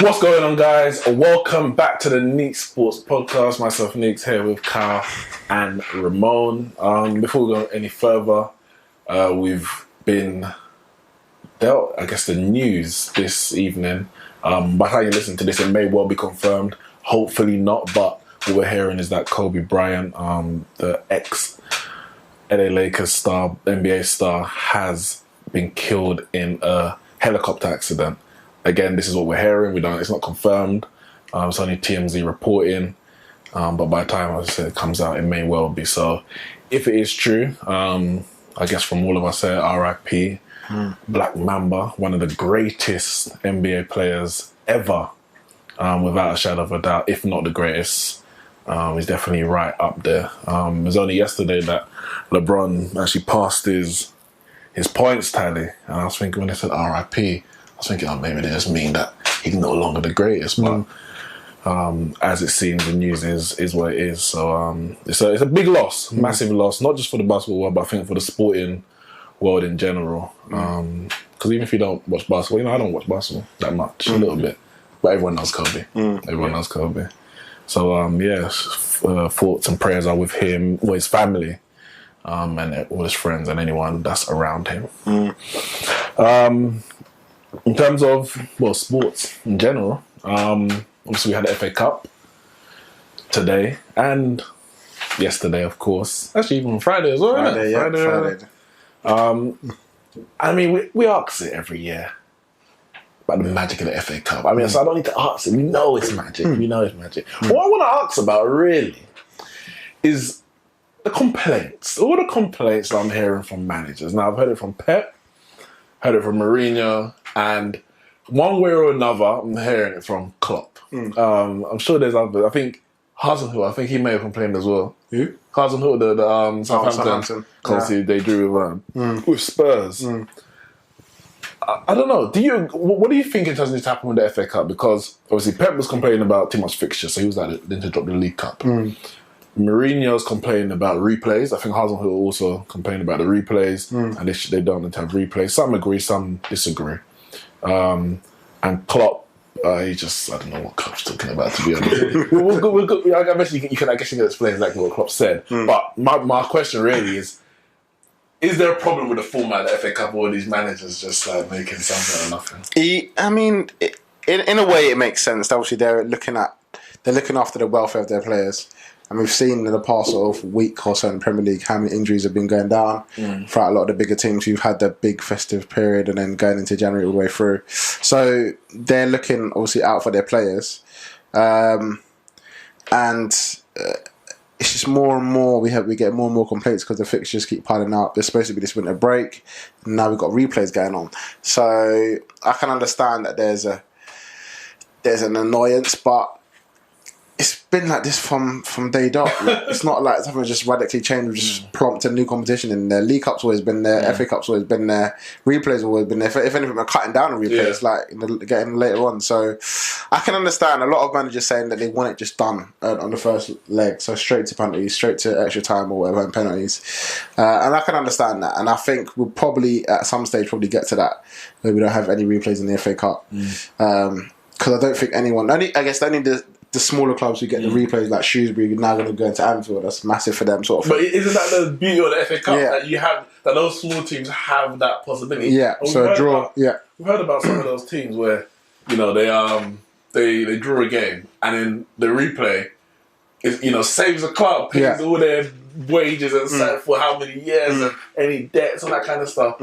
What's going on, guys? Welcome back to the Neeks Sports Podcast. Myself, Neeks, here with Kyle and Ramon. Before we go any further, we've been dealt, I guess, the news this evening. By the time you listen to this, it may well be confirmed. Hopefully not, but what we're hearing is that Kobe Bryant, the ex-LA Lakers star, NBA star, has been killed in a helicopter accident. Again, this is what we're hearing. It's not confirmed. It's only TMZ reporting. But by the time it comes out, it may well be. So if it is true, I guess from all of us here, RIP, Black Mamba, one of the greatest NBA players ever, without a shadow of a doubt, if not the greatest. He's definitely right up there. It was only yesterday that LeBron actually passed his points tally. And I was thinking, when they said RIP, I was thinking, maybe they just mean that he's no longer the greatest. But as it seems, the news is what it is. So it's a big loss, massive loss, not just for the basketball world, but I think for the sporting world in general. Because even if you don't watch basketball, I don't watch basketball that much, a little bit. But everyone knows Kobe. Everyone knows Kobe. So, thoughts and prayers are with him, with his family, and all his friends and anyone that's around him. In terms of, sports in general, obviously we had the FA Cup today and yesterday, of course. Actually, even on Friday as well, Friday. I mean, we ask it every year about the magic of the FA Cup. So I don't need to ask it. We know it's magic. We know it's magic. What I want to ask about, really, is the complaints. All the complaints that I'm hearing from managers. Now, I've heard it from Pep, heard it from Mourinho, and one way or another, I'm hearing it from Klopp. I'm sure there's others. I think Hasenhuttl, he may have complained as well. Who? Hasenhuttl, the Southampton. Obviously, they drew with Spurs. I don't know. What do you think in terms of this happened with the FA Cup? Because obviously Pep was complaining about too much fixtures, so he was like, then to drop the League Cup. Mourinho's complaining about replays. I think Hasenhuttl also complained about the replays, and they don't need to have replays. Some agree, some disagree. And Klopp, I don't know what Klopp's talking about, to be honest. I guess you can explain exactly what Klopp said. But my question really is there a problem with the format of the FA Cup, or are these managers just making something out of nothing? In a way, it makes sense. Obviously, they're looking after the welfare of their players. And we've seen in the past sort of week or so in the Premier League how many injuries have been going down throughout a lot of the bigger teams who've had the big festive period and then going into January all the way through. So they're looking obviously out for their players. It's just more and more we get more and more complaints because the fixtures keep piling up. There's supposed to be this winter break. Now we've got replays going on. So I can understand that there's an annoyance, but it's been like this from day dot. It's not like something just radically changed. We've just plonked a new competition in there. League Cup's always been there. FA Cup's always been there. Replays have always been there. If anything, we're cutting down on replays, getting later on. So I can understand a lot of managers saying that they want it just done on the first leg. So straight to penalties, straight to extra time or whatever, and penalties. And I can understand that. And I think we'll probably, at some stage, get to that where we don't have any replays in the FA Cup. Because I don't think anyone... I guess only the smaller clubs who get the replays, like Shrewsbury, are now going to go into Anfield. That's massive for them, sort of. But isn't that the beauty of the FA Cup? That you have, that those small teams have that possibility. Yeah, so a draw. We've heard about some of those teams where they draw a game and then the replay is saves the club, pays all their wages and set for how many years and any debts and that kind of stuff.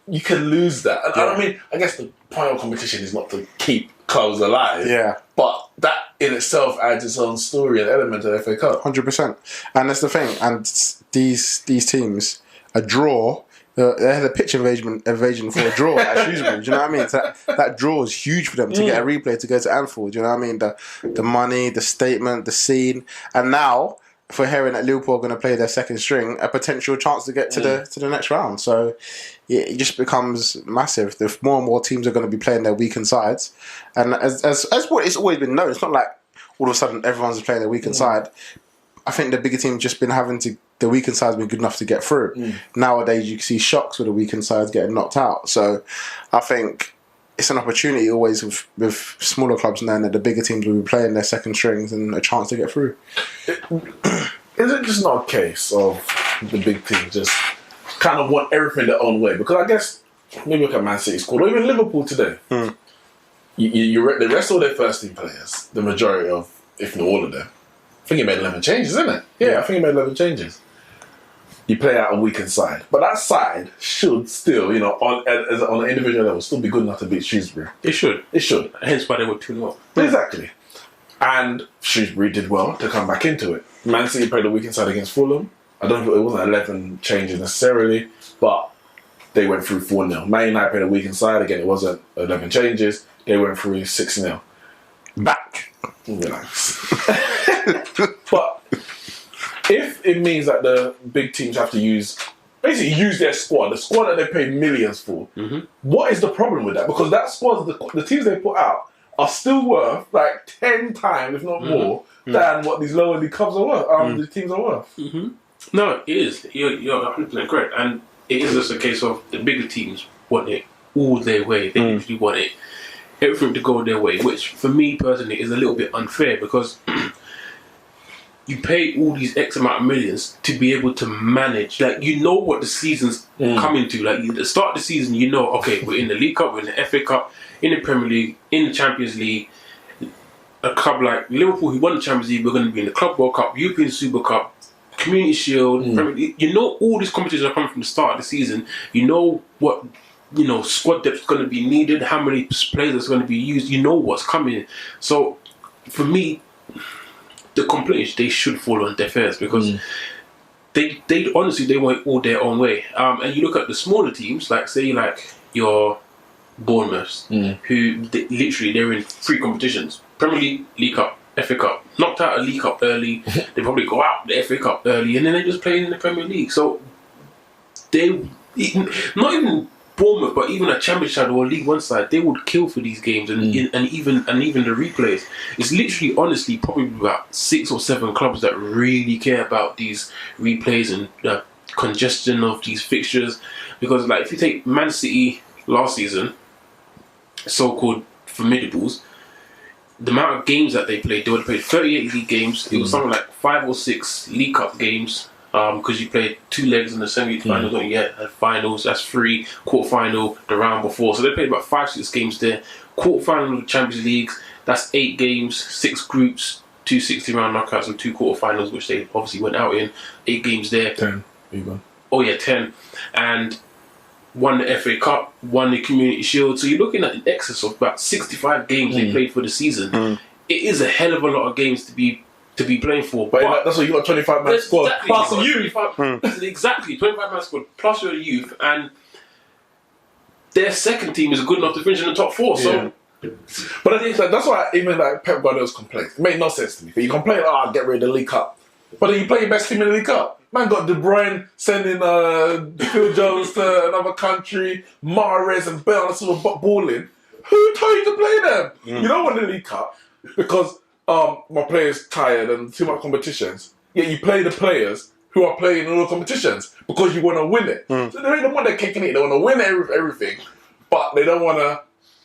You can lose that. And I guess the point of competition is not to keep clubs alive. Yeah. But that in itself adds its own story and element to the FA Cup. 100%. And that's the thing. And these teams, a draw, they had a pitch invasion for a draw at Shrewsbury. Do you know what I mean? So that draw is huge for them to get a replay to go to Anfield. Do you know what I mean? The money, the statement, the scene. And now, if we're hearing that Liverpool are going to play their second string, a potential chance to get to the next round. So it just becomes massive. The more and more teams are going to be playing their weakened sides, and as what it's always been known, it's not like all of a sudden everyone's playing their weakened side. I think the bigger teams just been having to. The weakened side's been good enough to get through. Nowadays, you see shocks with the weakened sides getting knocked out. So I think it's an opportunity always with smaller clubs knowing that the bigger teams will be playing their second strings and a chance to get through. Is it just not a case of the big teams just kind of want everything their own way? Because I guess maybe look at Man City's squad or even Liverpool today. They rest all their first team players, the majority of, if not all of them. I think he made 11 changes, isn't it? Yeah, I think he made 11 changes. You play out a weakened side. But that side should still, on an individual level, still be good enough to beat Shrewsbury. It should. It should. Hence why they were 2-0. Exactly. And Shrewsbury did well to come back into it. Man City played a weekend side against Fulham. I don't think it wasn't 11 changes necessarily, but they went through 4-0. Man United played a weekend side. Again, it wasn't 11 changes. They went through 6-0. Back. Relax. But if it means that the big teams have to use their squad, the squad that they paid millions for, what is the problem with that? Because that squad, the teams they put out, are still worth like 10 times, if not more, than what these lower league clubs are worth. The teams are worth. No, it is. You're 100% correct, and it is just a case of the bigger teams want it all their way. They usually want it everything to go their way, which for me personally is a little bit unfair because you pay all these X amount of millions to be able to manage. Like, you know what the season's coming to. Like, at the start of the season, you know, okay, we're in the League Cup, we're in the FA Cup, in the Premier League, in the Champions League. A club like Liverpool, who won the Champions League, we're going to be in the Club World Cup, European Super Cup, Community Shield. Premier League. You know all these competitions are coming from the start of the season. You know what, squad depth is going to be needed, how many players are going to be used. You know what's coming. So, for me, the complaints, they should fall on deaf ears because they honestly, they want it all their own way. And you look at the smaller teams, like say like your Bournemouths, who they're in 3 competitions: Premier League, League Cup, FA Cup. Knocked out a League Cup early, they probably go out the FA Cup early, and then they just play in the Premier League. So they, not even Bournemouth, but even a Championship side or a League One side, they would kill for these games and even the replays. It's literally, honestly, probably about 6 or 7 clubs that really care about these replays and the congestion of these fixtures. Because, like, if you take Man City last season, so-called formidables, the amount of games that they played would have played 38 league games. It was something like 5 or 6 League Cup games. Because you played 2 legs in the semi-finals, don't you? Yeah, finals, that's 3, quarter-final, the round before. So they played about 5-6 games there. Quarter-final of the Champions Leagues, that's 8 games, 6 groups, 2 60-round knockouts and 2 quarter-finals, which they obviously went out in. 8 games there. 10, even. Oh yeah, 10. And won the FA Cup, won the Community Shield. So you're looking at an excess of about 65 games they played for the season. It is a hell of a lot of games to be playing for. But that's what you got, 25-man squad. Plus you. Exactly, 25-man squad, plus your youth. And their second team is good enough to finish in the top 4. So, but I think that's why even like Pep Guardiola's complaints, it made no sense to me. But you complain, get rid of the League Cup. But then you play your best team in the League Cup. Man got De Bruyne sending Phil Jones to another country, Mahrez and Bale sort of balling. Who told you to play them? You don't want the League Cup because my player's tired and too much competitions. Yet you play the players who are playing in all the competitions because you want to win it. So they don't want their cake and eat. They want to win everything, but they don't want to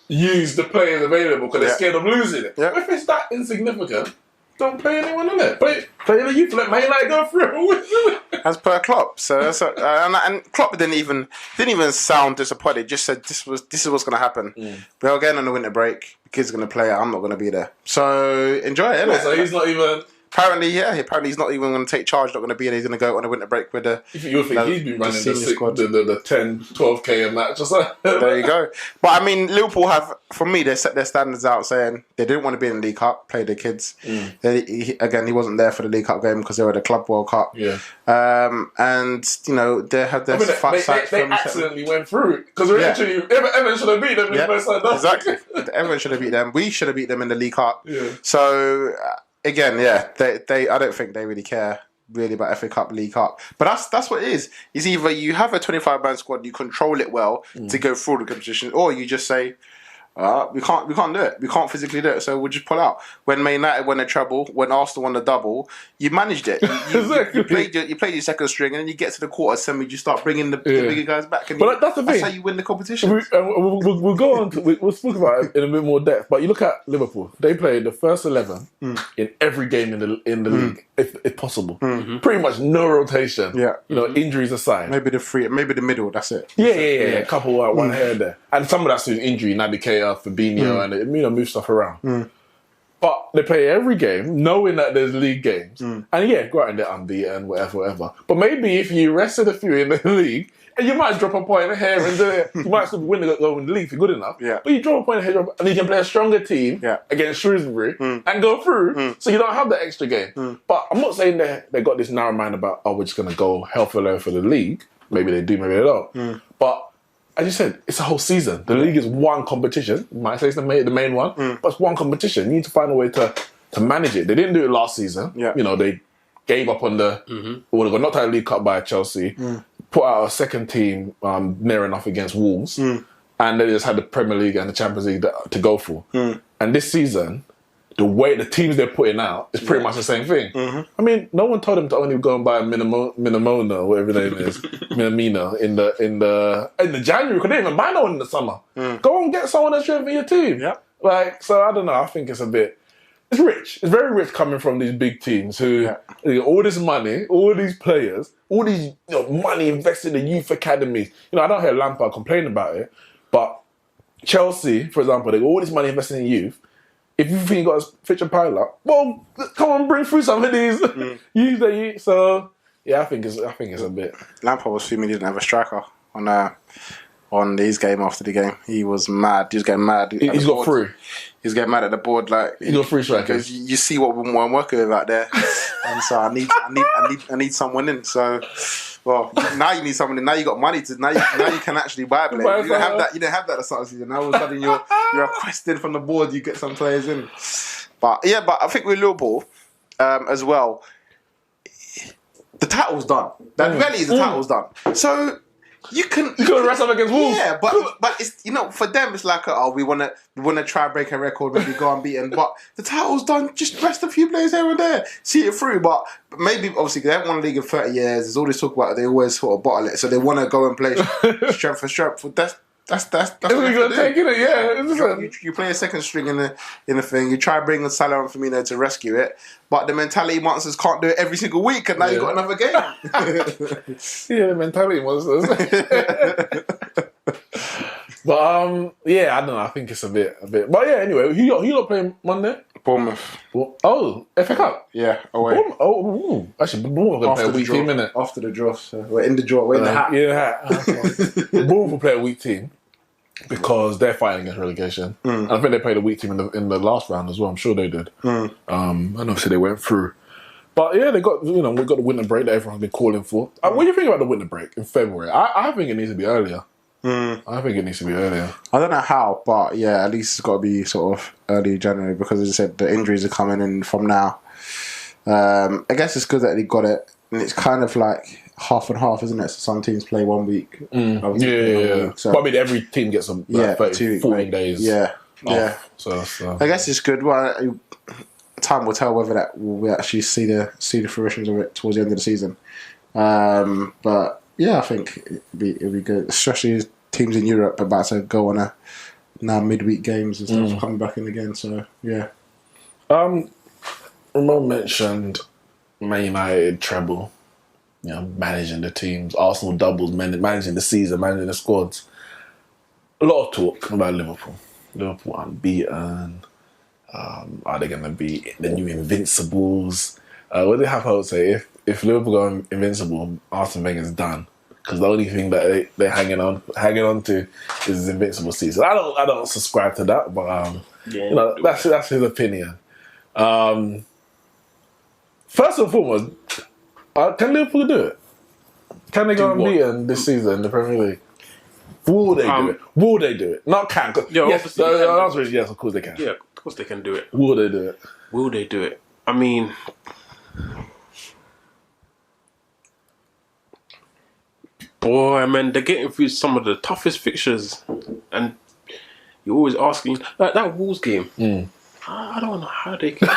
use the players available because they're scared of losing it. If it's that insignificant, don't play anyone in it. Play the youth. Let Man United go through. As per Klopp. And Klopp didn't even sound disappointed. Just said this is what's going to happen. We're going on the winter break. The kids are going to play. I'm not going to be there. So enjoy it. So he's not even. Apparently he's not even going to take charge. Not going to be. And he's going to go on a winter break with the. You think he's been running the 10, 12k a match or something? There you go. But I mean, Liverpool have, for me, they set their standards out, saying they didn't want to be in the League Cup, play their kids. He wasn't there for the League Cup game because they were at the Club World Cup. And they had their they accidentally went through because eventually Everton should have beat them. Exactly. Everyone should have beat them. We should have beat them in the League Cup. So. Again, they I don't think they really care about FA Cup, League Cup. But that's what it is. It's either you have a 25-man squad, you control it well to go through the competition, or you just say, We can't do it. We can't physically do it, so we'll just pull out. When Man United won the treble, when Arsenal won the double, you managed it. You played your second string, and then you get to the quarter semi, you start bringing the bigger guys back. And But that's the thing. That's how you win the competition. We'll go on to we'll speak about it in a bit more depth. But you look at Liverpool; they played the first 11 in every game in the league, if possible. Pretty much no rotation. Yeah, injuries aside. Maybe the middle. That's it. Yeah. A couple one here and there, and some of that's through injury. Naby Keita, Fabinho, and move stuff around. But they play every game, knowing that there's league games, and granted they're unbeaten, whatever. But maybe if you rested a few in the league, and you might drop a point here and there, you might still win the league if you're good enough. Yeah. But you drop a point here, and you can play a stronger team against Shrewsbury and go through, so you don't have that extra game. But I'm not saying they got this narrow mind about we're just going to go hell for low for the league. Maybe they do, maybe they don't. But as you said, it's a whole season. The league is one competition. You might say it's the main one, but it's one competition. You need to find a way to manage it. They didn't do it last season. Yeah. They gave up on they got knocked out of the League Cup by Chelsea, put out a second team near enough against Wolves, and they just had the Premier League and the Champions League to go for. And this season, the way the teams they're putting out is pretty much the same thing. I mean, no one told them to only go and buy Minamona, or whatever the name is, Minamino in the January. Because they didn't even buy no one in the summer. Go and get someone that's strengthen your team. So I don't know. I think it's it's rich. It's very rich coming from these big teams who all this money, all these players, all these money invested in youth academies. I don't hear Lampard complain about it, but Chelsea, for example, they got all this money invested in youth. If you think you got a Fitch and pilot, well, come on, bring through some of these. Use the youth. So I think it's a bit. Lampard was fuming he didn't have a striker on his game after the game. He was mad. He was getting mad. He's got three. He's getting mad at the board. He's got three strikers. You see what I'm working with out there, and so I need someone in. So, well, now you need someone in. Now you got money to. Now you can actually buy players. You didn't have that at the start of the season. Now all of a sudden you're requesting from the board. You get some players in. But I think with Liverpool as well, the title's done. That really is the title's done. So. You can rest up against Wolves. Yeah, but it's for them it's like we want to try and break a record, maybe go unbeaten. But the title's done. Just rest a few players here and there, see it through. But maybe obviously they haven't won a league in 30 years. There's all this talk about it. They always sort of bottle it, so they want to go and play strength for strength. That's what you're taking it. Yeah, you play a second string in the thing. You try to bring Salah and Firmino to rescue it, but the mentality monsters can't do it every single week, and now you've got another game. The mentality monsters. But I don't know. I think it's a bit. But anyway, who you not playing Monday? Bournemouth. Oh, FA Cup. Yeah, away. Actually, Bournemouth will play a weak team, innit? After the draw, so we're in the draw. We're in the hat. Bournemouth will play a weak team because they're fighting against relegation. And I think they played a weak team in the last round as well. I'm sure they did. And obviously they went through. But they got we got the winter break that everyone's been calling for. What do you think about the winter break in February? I think it needs to be earlier. I think it needs to be earlier. I don't know how, but at least it's got to be sort of early January because, as I said, the injuries are coming in from now. I guess it's good that they got it, and it's kind of like half and half, isn't it? So some teams play 1 week. Yeah. So, but I mean, every team gets some 14 days. Yeah. So I guess it's good. Well, time will tell whether that we actually see the fruitions of it towards the end of the season. But I think it'd be good, especially teams in Europe about to go on now midweek games and stuff coming back in again. So Ramon mentioned Man United treble, managing the teams, Arsenal doubles, managing the season, managing the squads. A lot of talk about Liverpool. Liverpool unbeaten. Are they going to be the new Invincibles? What do you have to say? If Liverpool go invincible, Arsene Wenger's done. Because the only thing that they're hanging on to is his Invincible season. I don't subscribe to that, but that's his opinion. First and foremost, can Liverpool do it? Can they go unbeaten this season in the Premier League? Will they do it? Will they do it? Not can. Yes, the answer is yes. Of course they can. Yeah, of course they can do it. Will they do it? Will they do it? I mean, boy, man, they're getting through some of the toughest fixtures, and you're always asking, like that Wolves game. I don't know how they can.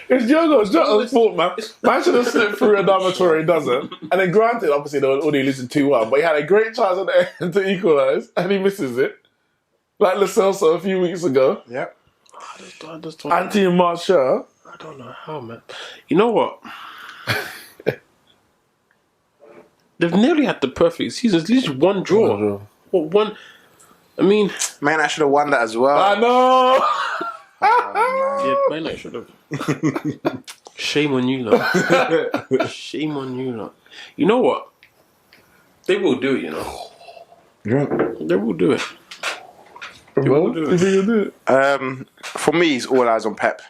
It's Diogo's fault, man. Man should have slipped through a dormitory, he doesn't. And then granted, obviously, they were only losing 2-1, but he had a great chance at the end to equalise, and he misses it. Like Lo Celso a few weeks ago. Yep. I just don't Anthony Martial. I don't know how, man. You know what? They've nearly had the perfect season. At least one draw. What one? I mean, Man, I should have won that as well. I know. yeah, man, I should have. Shame on you, lot. Shame on you, lot. You know what? They will do it. You know. Yeah. They will do it. Well, you think you'll do it? For me, it's all eyes on Pep.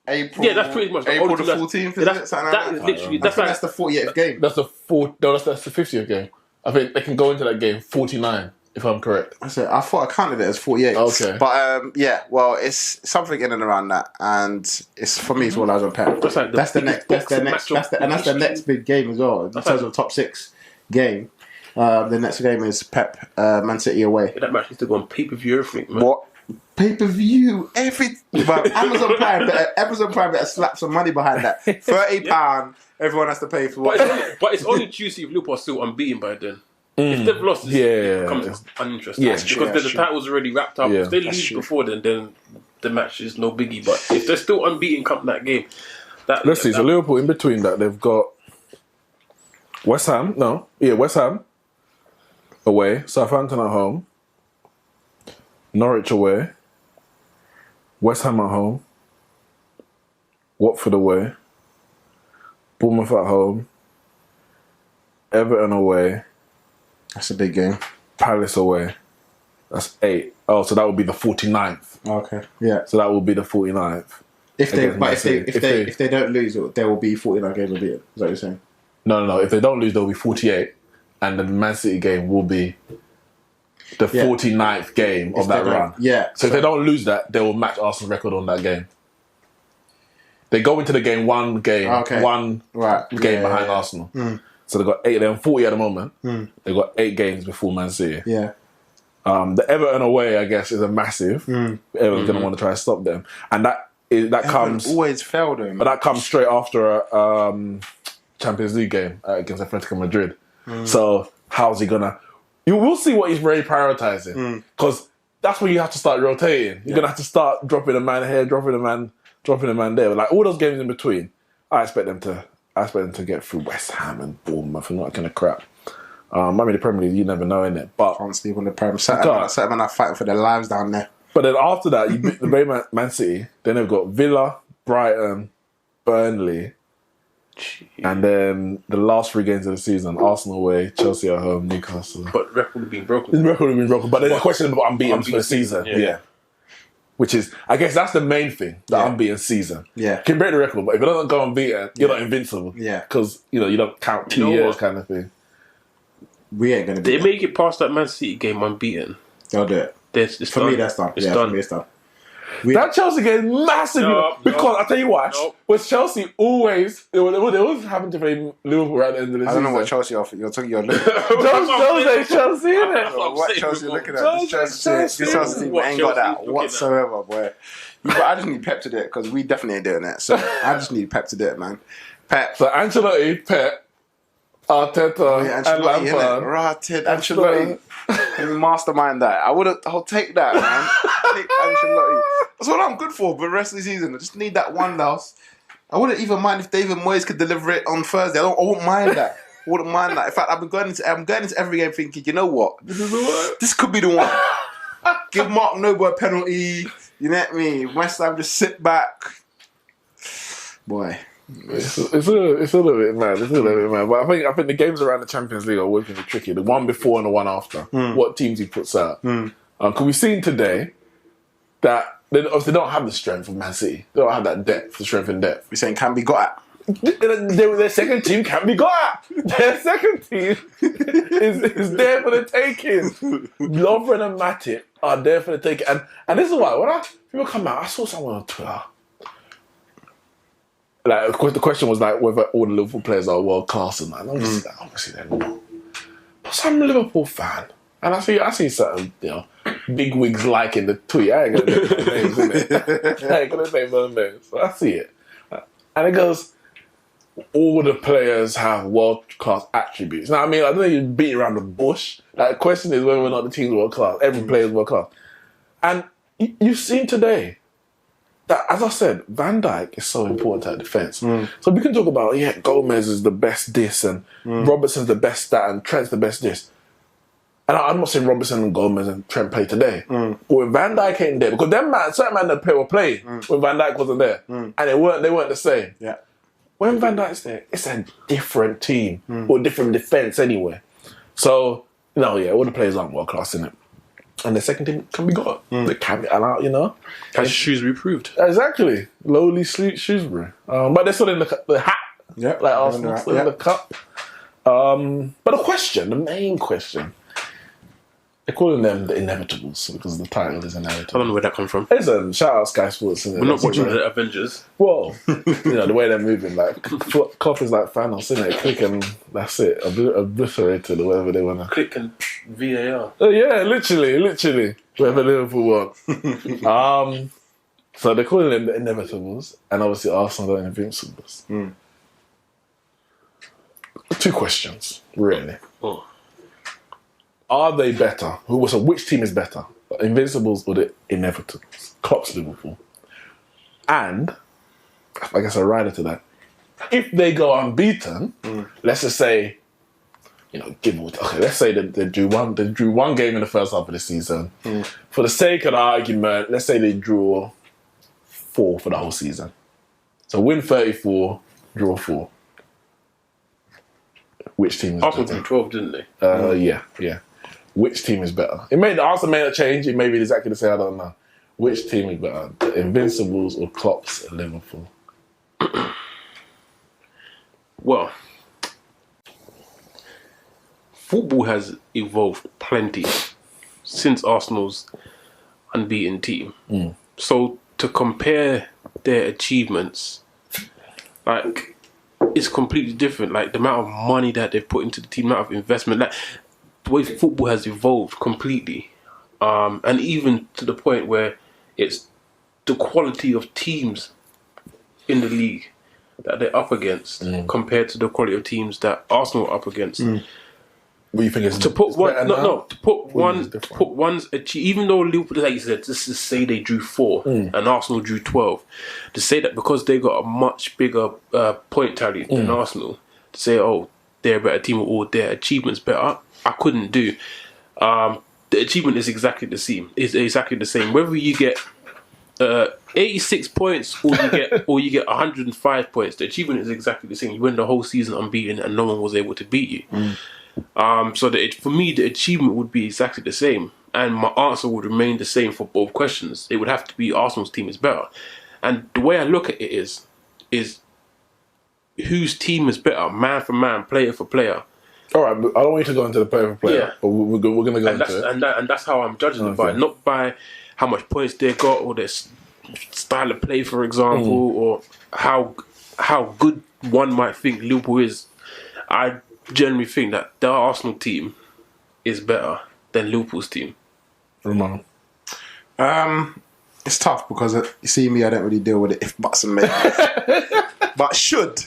April. Yeah, that's pretty much April the 14th. That is literally. That's the 40th game. That's the 50th game. I think they can go into that game 49, if I'm correct. I thought I counted it as 48. Okay. But yeah, well, it's something in and around that, and it's for me, it's all eyes on Pep. That's like That's the next big game as well in terms of top 6 game. The next game is Pep Man City away. That match needs to go on pay-per-view everything, man. What? Pay-per-view, well, Amazon Prime better slap some money behind that. £30, everyone has to pay for it. But it's only juicy if Liverpool are still unbeaten by then. If they've lost, it becomes uninteresting. Yeah, because the title's already wrapped up. Yeah, if they lose before then the match is no biggie. But if they're still unbeaten come that game, let's see. So Liverpool, in between that, they've got West Ham away, Southampton at home, Norwich away, West Ham at home, Watford away, Bournemouth at home, Everton away. That's a big game. Palace away. That's 8. Oh, so that would be the 49th. Okay. Yeah. So that would be the 49th. If they don't lose, there will be 49 games unbeaten. Is that what you're saying? No. If they don't lose, there will be 48, and the Man City game will be the 49th game of that run. Yeah. So if they don't lose that, they will match Arsenal's record on that game. They go into the game one game behind Arsenal. So they've got 8. They're on 40 at the moment. They've got 8 games before Man City. Yeah. The Everton away, I guess, is a massive. Everton's going to want to try to stop them, and that comes always failed them. But that comes straight after a Champions League game against Atletico Madrid. So how's he gonna? You will see what he's really prioritizing, because that's when you have to start rotating. You're gonna have to start dropping a man here, dropping a man there. Like all those games in between, I expect them to get through West Ham and Bournemouth and all that kind of crap. I mean, the Premier League, you never know, innit? But can't sleep on the Prem. Certain men are fighting for their lives down there. But then after that, you beat the Man City. Then they've got Villa, Brighton, Burnley, and then the last 3 games of the season: Arsenal away, Chelsea at home, Newcastle. But the record has been broken. The record has been broken. But then the question about unbeaten for the season, which is, I guess, that's the main thing: the unbeaten season. Yeah, you can break the record, but if it doesn't go unbeaten, you're not invincible. Yeah, because you don't count 2 years, kind of thing. We ain't gonna. They make it past that Man City game unbeaten. They'll do it. For me, that's done. It's done. For me, it's done. That Chelsea game is massive, because I'll tell you what, was Chelsea always, it was having to play Liverpool at the end of the season. I don't know what Chelsea offer. You're talking, you're looking Chelsea, innit? What Chelsea looking at? This Chelsea team ain't got that whatsoever, boy. But I just need Pep to do it, because we definitely ain't doing that. So I just need Pep to do it, man. Pep. So Ancelotti, Pep, Arteta, and Lampard. Ancelotti. Can we mastermind that? I'll take that, man. Take Ancelotti. That's what I'm good for. But the rest of the season, I just need that one loss. I wouldn't even mind if David Moyes could deliver it on Thursday. I wouldn't mind that. I wouldn't mind that. In fact, I'm going into every game thinking, you know what? This could be the one. Give Mark Noble a penalty. You know what I mean? West Ham just sit back. Boy. It's a little bit mad. But I think the games around the Champions League are always going to be tricky. The one before and the one after. What teams he puts out. Because we've seen today that they obviously don't have the strength of Man City. They don't have that depth, the strength and depth. You're saying can be got at. Their second team can be got at. Their second team is there for the taking. Lovren and Matip are there for the taking. And this is why when people come out, I saw someone on Twitter. Like, of course, the question was like whether all the Liverpool players are world class and that. And obviously they're not. But some Liverpool fan, And I see certain, big wigs liking the tweet. I ain't gonna name no names, innit? I ain't gonna name no names. So I see it. And it goes, all the players have world-class attributes. Now, I mean, I don't know you beat around the bush. Like, the question is whether or not the team's world-class. Every player is world-class. And you've seen today that, as I said, Van Dijk is so important at defence. So we can talk about, Gomez is the best this, and Robertson's the best that, and Trent's the best this. And I'm not saying Robertson and Gomez and Trent play today. But when Van Dijk ain't there, because certain men that play were playing when Van Dijk wasn't there. And they weren't the same. Yeah. When Van Dijk's there, it's a different team. Or different defence anyway. So, all the players aren't world class in it. And the second team can be got. They can be allowed, As Shrewsbury proved. Exactly. Lowly Shrewsbury. But they're still in the hat. Yeah. Like Arsenal, still in the cup. But the main question, they're calling them the Inevitables because the title is I Inevitable. don't know where that comes from. Listen, shout out Sky Sports. We're not watching the Avengers. Well, the way they're moving, like Klopp is like Thanos, isn't it? Click and that's it, obliterated or whatever they want to. Click and VAR. Oh yeah, literally, whatever Liverpool want. So they're calling them the Inevitables, and obviously Arsenal the Invincibles. 2 questions, really. Oh. Are they better? So which team is better? The Invincibles or the Inevitables? Klopp's Liverpool. And, I guess a rider to that, if they go unbeaten, let's just say, let's say that they drew one game in the first half of the season. For the sake of the argument, let's say they drew 4 for the whole season. So win 34, draw 4. Which team is Arsenal better? drew 12, didn't they? Yeah. Which team is better? Arsenal may not change. It may be exactly the same. I don't know. Which team is better? The Invincibles or Klopp's Liverpool? Well, football has evolved plenty since Arsenal's unbeaten team. So to compare their achievements, it's completely different. Like the amount of money that they've put into the team, the amount of investment, the way football has evolved completely, and even to the point where it's the quality of teams in the league that they're up against compared to the quality of teams that Arsenal are up against. What do you think is To put one, to put What one's even though Liverpool, like you said, just to say they drew 4 and Arsenal drew 12, to say that because they got a much bigger point tally than Arsenal, to say they're a better team or all their achievements better, I couldn't do. The achievement is exactly the same. It's exactly the same. Whether you get 86 points or you get 105 points, the achievement is exactly the same. You win the whole season unbeaten and no one was able to beat you. So for me, the achievement would be exactly the same, and my answer would remain the same for both questions. It would have to be Arsenal's team is better, and the way I look at it is whose team is better, man for man, player for player. All right, but I don't want you to go into the player for player, but we're going to go into it. And that's how I'm judging it by, not by how much points they got or their style of play, for example, or how good one might think Liverpool is. I generally think that the Arsenal team is better than Liverpool's team. Ramon. It's tough because you see me, I don't really deal with it if buts and maybe. But should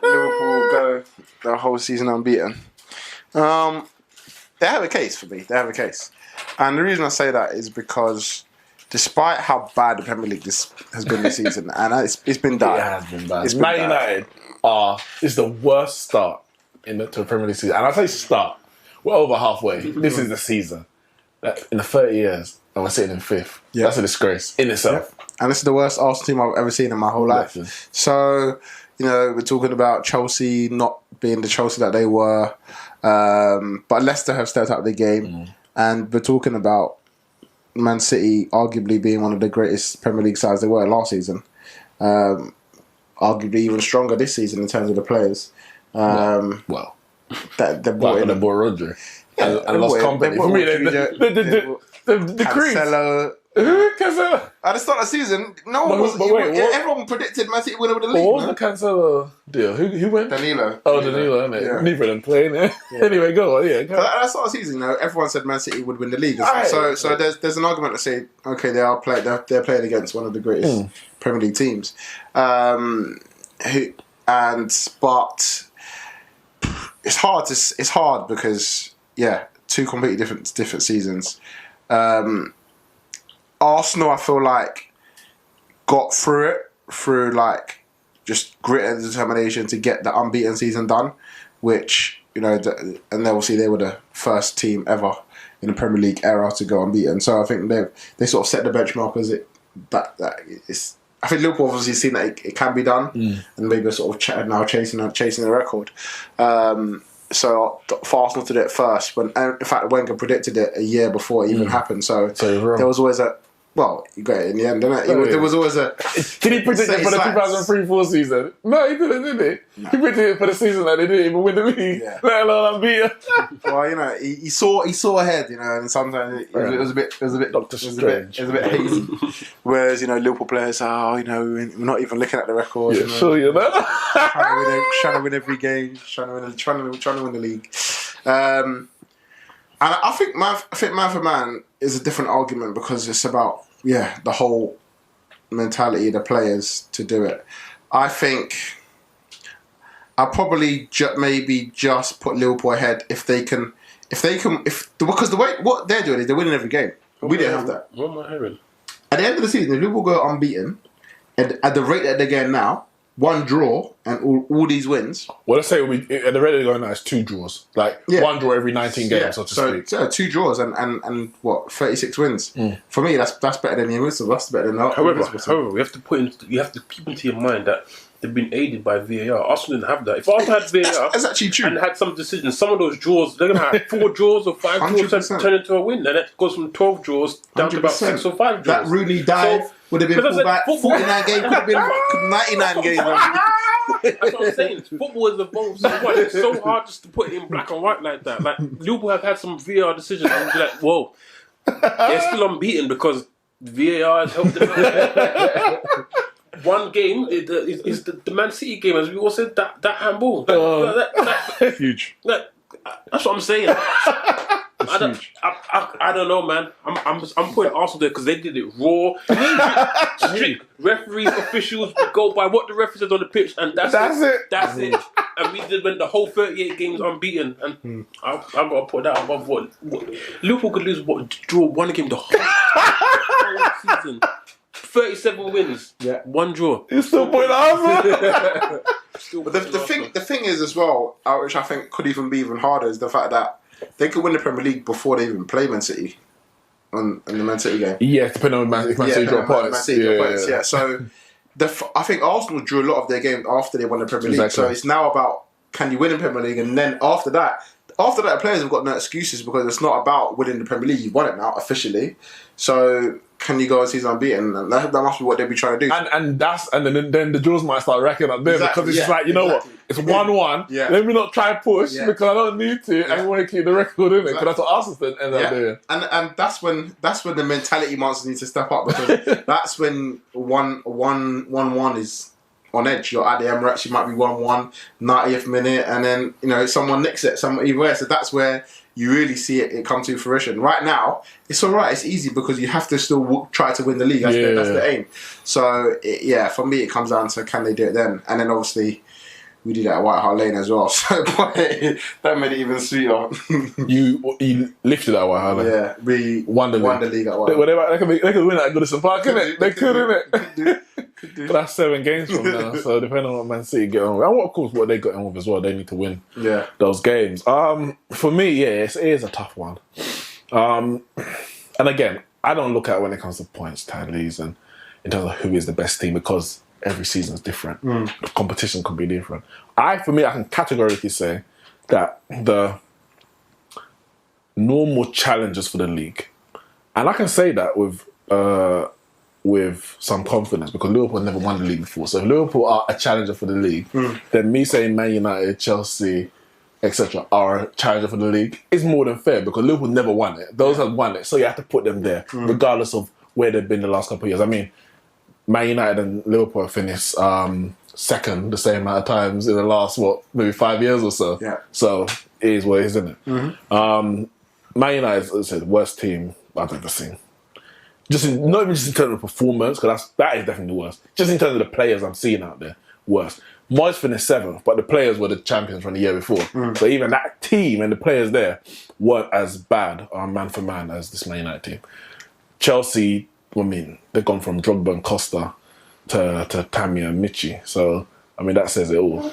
Liverpool go the whole season unbeaten? They have a case for me. They have a case. And the reason I say that is because despite how bad the Premier League has been this season, and it's been bad. It has been bad. Man United is the worst start to the Premier League season. And I say start, we're over halfway. This is the season. In the 30 years, and we're sitting in 5th. Yeah. That's a disgrace in itself. Yeah. And this is the worst Arsenal team I've ever seen in my whole life. Exactly. So, we're talking about Chelsea not being the Chelsea that they were. But Leicester have stepped up the game. And we're talking about Man City arguably being one of the greatest Premier League sides they were last season. Arguably even stronger this season in terms of the players. Well, they brought Rodri. And lost company. For me, the cream. Cancelo, Cancelo. At the start of the season, no one But- was. but wait, what- Everyone predicted Man City winning with the league. What was man. the Cancelo deal? Who went? Danilo. Oh, Danilo, innit? Yeah. Neither of them playing it. Anyway, go on. Yeah, go on. At the start of the season, everyone said Man City would win the league. Aye. So there's an argument to say, okay, they're playing against one of the greatest Premier League teams. But it's hard because two completely different seasons. Arsenal, I feel like, got through it through like just grit and determination to get the unbeaten season done, which and obviously they were the first team ever in the Premier League era to go unbeaten. So I think they sort of set the benchmark as it's. I think Liverpool obviously seen that it can be done, and maybe sort of now chasing the record. So for Arsenal to do it first, in fact Wenger predicted it a year before it even happened. So there was always you got it in the end, didn't it? There was always a. Did he predict it for the 2003-04 season? No, he didn't, did he? No. He predicted it for the season that they didn't even win the league. Yeah. Let alone unbeaten. Well, he saw ahead, and sometimes it was a bit Dr. Strange. It was a bit hazy. Whereas Liverpool players, we're not even looking at the record. Yeah, sure, trying to win every game, trying to win the league. And I think man for man is a different argument because it's about the whole mentality of the players to do it. I think I'll probably maybe just put Liverpool ahead if they can because the way what they're doing is they're winning every game. We didn't have that. What am I hearing? At the end of the season, if Liverpool go unbeaten, and at the rate that they're getting now, one draw and all these wins. Well, let's say at the rate they're going now, it's 2 draws. One draw every 19 games, so to speak. So 2 draws and what 36 wins. For me, that's better than the Invincibles. That's better than the Invincibles. However, you have to keep into your mind that they've been aided by VAR. Arsenal didn't have that. If Arsenal had VAR, that's actually true, and had some decisions, some of those draws they're gonna have 4 draws or 5 draws turn into a win, and it goes from 12 draws down to about 6 or 5 draws. That Rooney dive would have been pulled back 49 games, could have been 99 games. That's what I'm saying. Football has evolved so much. It's so hard just to put it in black and white like that. Like Liverpool have had some VAR decisions, and you're like, whoa, they're still unbeaten because VAR has helped them. One game is the Man City game, as we all said, that handball. Huge. That's what I'm saying. I don't know, man. I'm putting Arsenal there because they did it raw, strict. Referees, officials go by what the referee says on the pitch, and that's it. That's it. And we went the whole 38 games unbeaten, and I've got to put that above what Liverpool could lose. Draw one game the whole season. 37 wins, 1 draw. You still putting Arsenal? But the thing is as well, which I think could even be even harder, is the fact that they could win the Premier League before they even play Man City in the Man City game. Yeah, depending on if Man City draw points. So I think Arsenal drew a lot of their games after they won the Premier League. Exactly. So it's now about can you win the Premier League, and then after that, the players have got no excuses because it's not about winning the Premier League. You've won it now officially. So can you go and season unbeaten? And that must be what they'll be trying to do. And then the draws might start racking up there because it's just like, what? It's 1-1. Yeah. Let me not try and push because I don't need to. I want to keep the record in it because that's what Arsenal ends up doing. And that's when the mentality monsters need to step up because that's when 1-1 is on edge. You're at the Emirates, you might be 1-1, 90th minute, and then someone nicks it, everywhere. So that's where you really see it come to fruition. Right now, it's all right. It's easy because you have to still try to win the league. That's the aim. So for me, it comes down to can they do it then? And then obviously we did that at White Hart Lane as well. So that made it even sweeter. you lifted that White Hart Lane. Yeah, we won the league at White Hart. They could win at Goodison Park, couldn't they? They could, innit? But that's 7 games from now, so depending on what Man City get on with, and of course what they got on with as well, they need to win those games. For me, it is a tough one. And again, I don't look at it when it comes to points tallies and in terms of who is the best team because every season is different. The competition can be different. For me, I can categorically say that the normal challenges for the league, and I can say that with some confidence because Liverpool never won the league before. So if Liverpool are a challenger for the league, then me saying Man United, Chelsea, etc. are a challenger for the league is more than fair because Liverpool never won it. Those have won it, so you have to put them there, regardless of where they've been the last couple of years. I mean, Man United and Liverpool have finished second the same amount of times in the last, maybe 5 years or so. Yeah. So it is what it is, isn't it? Man United is, as I said, the worst team I've ever seen. Not even just in terms of performance, because that is definitely the worst. Just in terms of the players I'm seeing out there, worst. Moyes finished 7th, but the players were the champions from the year before. So even that team and the players there weren't as bad, man for man, as this Man United team. Chelsea, I mean, they've gone from Drogba and Costa to Tammy and Michi. So, I mean, that says it all.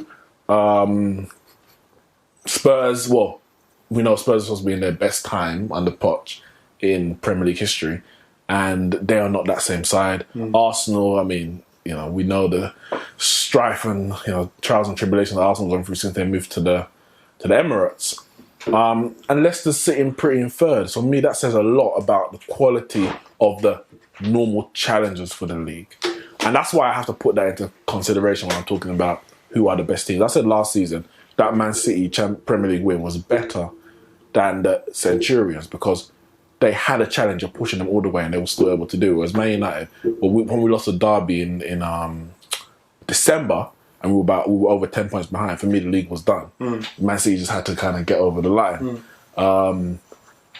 Spurs, we know Spurs are supposed to be in their best time under Poch in Premier League history, and they are not that same side. Arsenal, I mean, we know the strife and trials and tribulations that Arsenal gone through since they moved to the Emirates. And Leicester's sitting pretty in 3rd. So, for me, that says a lot about the quality of the normal challengers for the league. And that's why I have to put that into consideration when I'm talking about who are the best teams. I said last season that Man City Premier League win was better than the Centurions because they had a challenge of pushing them all the way and they were still able to do it. Whereas Man United, when we lost to Derby in December and we were over 10 points behind, for me the league was done. Man City just had to kind of get over the line.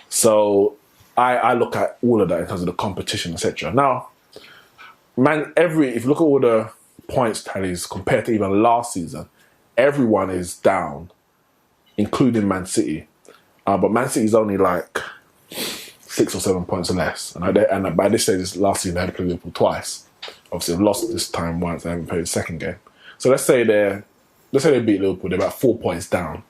So I look at all of that in terms of the competition, etc. Now, if you look at all the points tallies compared to even last season, everyone is down, including Man City. But Man City is only like 6 or 7 points less. And by this stage, last season, they had to play Liverpool twice. Obviously, they've lost this time once. They haven't played the second game. So let's say they beat Liverpool. They're about 4 points down.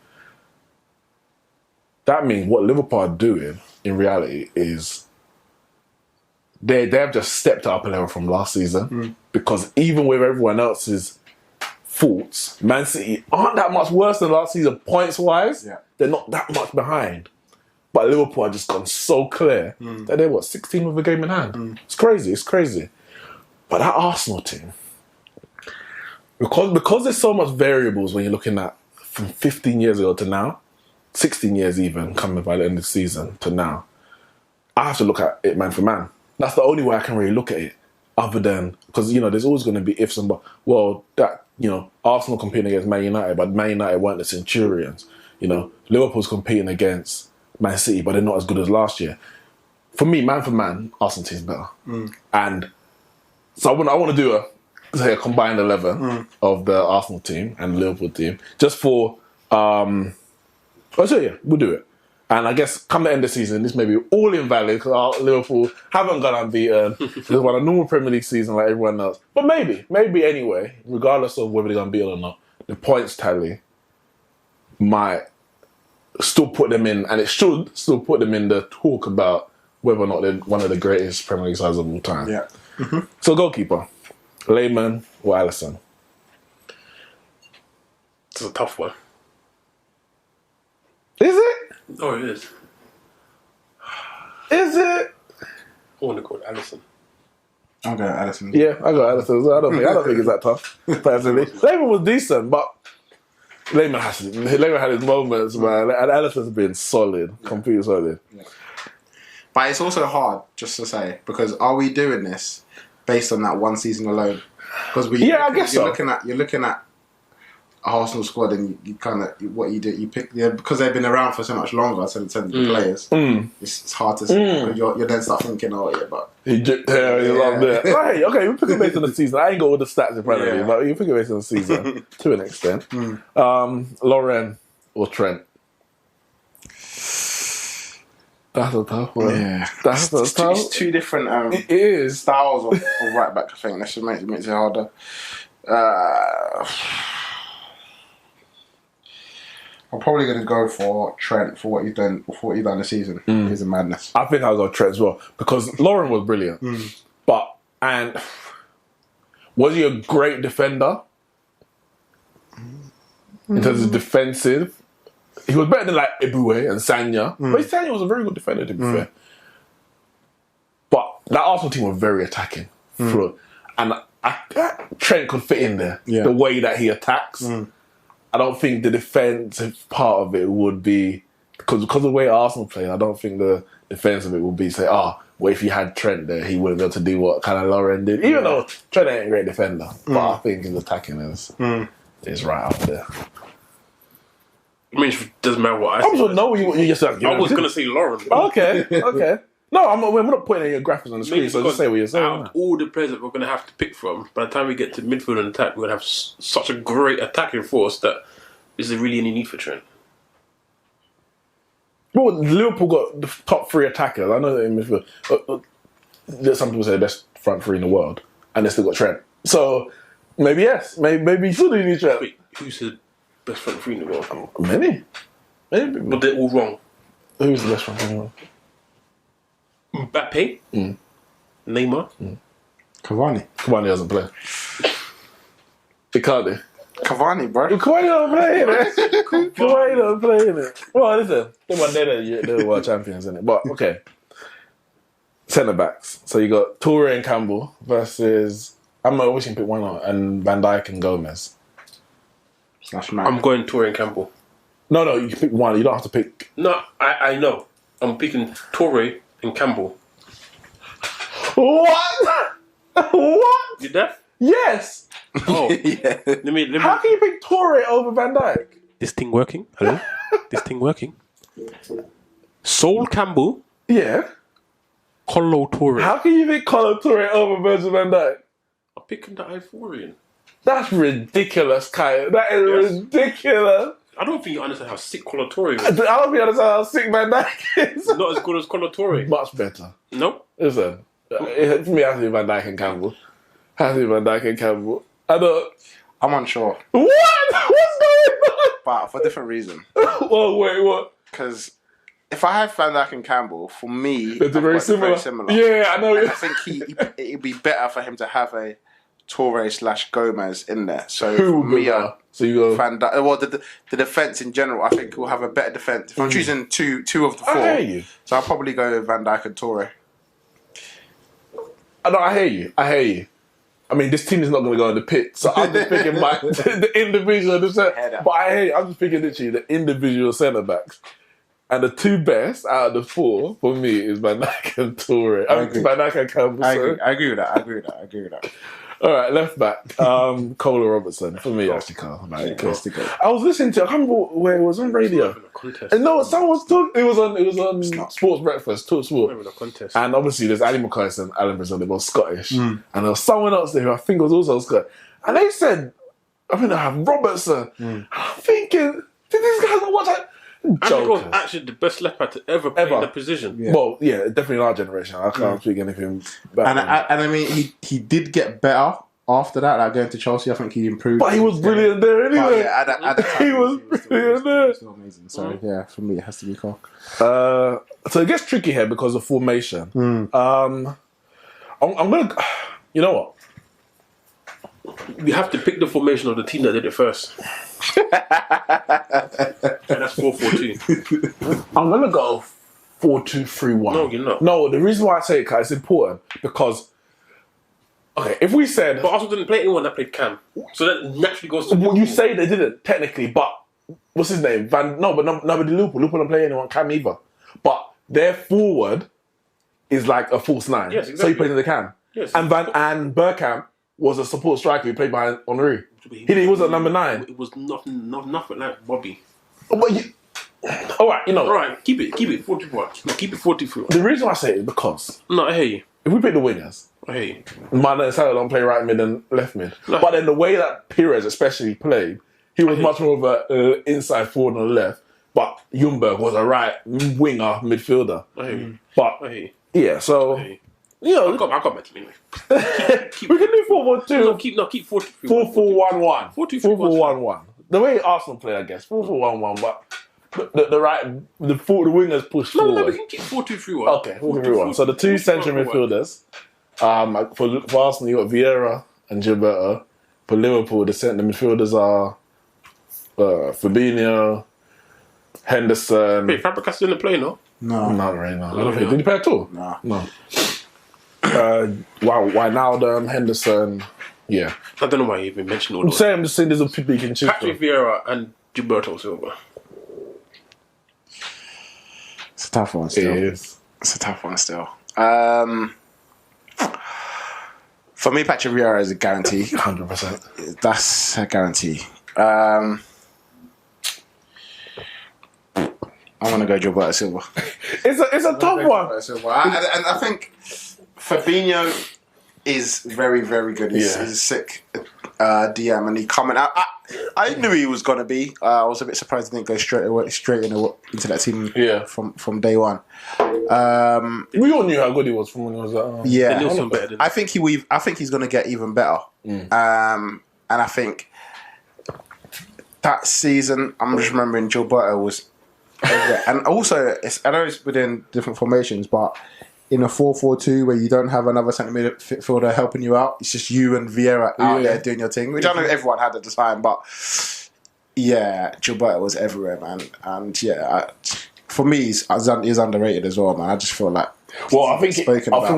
That means what Liverpool are doing in reality is they have just stepped up a level from last season because even with everyone else's faults, Man City aren't that much worse than last season points-wise. Yeah. They're not that much behind. But Liverpool have just gone so clear that they're, 16 with a game in hand. It's crazy. But that Arsenal team, because there's so much variables when you're looking at from 15 years ago to now, 16 years even, coming by the end of the season to now, I have to look at it man for man. That's the only way I can really look at it, other than, because, there's always going to be ifs and buts. Arsenal competing against Man United, but Man United weren't the Centurions. Liverpool's competing against Man City, but they're not as good as last year. For me, man for man, Arsenal team's better. And so I want to do a combined 11 of the Arsenal team and the Liverpool team, just for, we'll do it. And I guess come the end of the season, this may be all invalid because Liverpool haven't gone unbeaten. They've won a normal Premier League season like everyone else. But maybe anyway, regardless of whether they're going to beat it or not, the points tally might still put them in, and it should still put them in the talk about whether or not they're one of the greatest Premier League sides of all time. Yeah. So goalkeeper, Lehmann or Alisson? It's a tough one. Is it? Oh, it is. Is it? I want to go with Alisson. I'll go Alisson. Yeah, I got Alisson as well. I don't think it's that tough, personally. Lehmann was decent, but Lehmann had his moments, man. And Alisson's been solid, completely solid. Yeah. But it's also hard, just to say, because are we doing this based on that one season alone? Because I guess so. You're looking at Arsenal squad, and you kind of what you do. You pick because they've been around for so much longer. So in terms of the players, it's hard to say. You're then start thinking, but he dipped there. He loved it. Right, okay, we pick it based on the season. I ain't got all the stats in front of me, but you pick it based on the season to an extent. Lauren or Trent? That's a tough one. Yeah, that's tough. It's two different it is styles of right back. I think that just makes it harder. I'm probably going to go for Trent for what he's done this season. He's a madness. I think I'll go Trent as well because Lauren was brilliant, and was he a great defender in terms of defensive? He was better than like Eboué and Sanya, but Sanya was a very good defender to be fair. But that Arsenal team was very attacking, and Trent could fit in there. The way that he attacks. I don't think the defensive part of it would be because of the way Arsenal play. I don't think the defense of it would be say, well, if you had Trent there, he wouldn't be able to do what kind of Lauren did. Even though Trent ain't a great defender, but I think his attacking is right up there. I mean, it doesn't matter what I say. You just have. I was going to say Lauren. Okay. No, we're not putting any your graphics on the screen, so just say what you're saying. Out of all the players that we're going to have to pick from, by the time we get to midfield and attack, we're going to have such a great attacking force that is there really any need for Trent? Well, Liverpool got the top 3 attackers. I know that in midfield. Some people say the best front 3 in the world, and they still got Trent. So maybe yes, maybe you still do need Trent. Wait, who's the best front 3 in the world? Many. But they're all wrong. Who's the best front 3 in the world? Mbappe, Neymar, Cavani. Cavani doesn't play. Icardi. Cavani, bro. Cavani don't play in it. Cavani don't play in it. Well, listen, they're the world champions in it. But okay, centre backs. So you got Toure and Campbell versus. I'm wishing pick one out, and Van Dijk and Gomez. I'm going Toure and Campbell. No, you can pick one. You don't have to pick. No, I know. I'm picking Toure and Campbell. What? What? You deaf? Yes. Oh, yeah. Let me. How can you pick Toure over Van Dijk? This thing working? Hello? This thing working? Sol Campbell. Yeah. Colo Toure. How can you pick Colo Toure over Virgil van Dijk? I'm picking the Ivorian. That's ridiculous, Kyle. That is ridiculous. I don't think you understand how sick Colo Toure is. I don't think you understand how sick Van Dijk is. Not as good as Colo Toure. Much better. No? Listen, for me, it has to be Van Dijk and Campbell. I'm unsure. What? What's going on? But for a different reason. Well, wait, what? Because if I have Van Dijk and Campbell, for me, They're very similar. Yeah, I know. And I think it'd be better for him to have a Toure/Gomez in there. So Who for would me, that? So you go Van Dijk. Well, the defense in general, I think will have a better defense. If I'm choosing two of the 4, I hear you. So I'll probably go with Van Dijk and Toure. No, I hear you. I mean, this team is not going to go in the pit, so I'm just picking the individual. But I hear you. I'm just picking literally the individual centre backs, and the 2 best out of the 4 for me is Van Dijk and Toure. Van Dijk and Campbell. I agree with that. All right, left back, Cole Robertson for me. Actually, Carl. I was listening to. I can't remember where it was on radio. And no, someone was talking. It was on Sports Breakfast, Talk Sport. And obviously, there's Ali McCoy and Alan Brazil. They're both Scottish, and there was someone else there who I think was also Scottish. And they said, I think I have Robertson. I'm thinking, did these guys not watch that? He was actually the best left back to ever play in the position. Yeah. Well, yeah, definitely in our generation. I can't speak anything bad. And I mean, he did get better after that. Like going to Chelsea, I think he improved. But he was brilliant there anyway. Yeah, at the time, he was brilliant there. He was still amazing. So yeah, for me, it has to be Cole. So it gets tricky here because of formation. I'm gonna. You know what? You have to pick the formation of the team that did it first. And that's 4-4-2. I'm gonna go 4-2-3-1. No, you're not. No, the reason why I say it, Kai, it's important because if we said, but Arsenal didn't play anyone that played Cam, so that naturally goes to. Well, you say they didn't technically, but what's his name? But nobody Liverpool don't play anyone Cam either. But their forward is like a false 9, yes, exactly. So he played in the Cam. Yes, and Bergkamp was a support striker who played behind Henry. He was at number 9. It was nothing like Bobby. All right, keep it 44. No, keep it 44. The reason why I say it is because I hear you. if we pick the wingers, I hear you. Mane and Salah don't play right mid and left mid. No. But then the way that Pires especially played, he was much more of an inside forward on the left. But Ljungberg was a right winger midfielder. I hear you. But I hear you. Yeah, so I got back to me anyway. We can do 4-4-2. Keep 4-2-3-1. 4-4-1-1. 4-2-3-1. 4-4-1-1. The way Arsenal play, I guess. 4-4-1-1, but the wingers push forward. No, we can keep 4-2-3-1. Okay, 4-2-3-1. So the 2 central midfielders, for Arsenal, you got Vieira and Gilberto. For Liverpool, the centre midfielders are Fabinho, Henderson. Wait, Fabregas didn't play, no? No. Not right now. Did he play at all? No. Wijnaldum, Henderson. Yeah. I don't know why you even mentioned all those. I'm just saying there's a people you can choose Patrick Vieira and Gilberto Silva. It's a tough one still. It is. It's a tough one still. For me, Patrick Vieira is a guarantee. 100%. That's a guarantee. I want to go Gilberto Silva. It's a tough one. And I think Fabinho is very, very good. He's a sick DM, and he coming out. I knew he was going to be. I was a bit surprised he didn't go straight into that team from day one. We all knew how good he was from when he was at I think he's going to get even better. And I think that season, I'm just remembering Gilberto was, and also I know it's within different formations, but in a 4-4-2 where you don't have another centre midfielder helping you out, it's just you and Vieira out there doing your thing, which I know everyone had at the time, but Gilberto was everywhere, man. And for me, he's underrated as well, man. I just feel like I think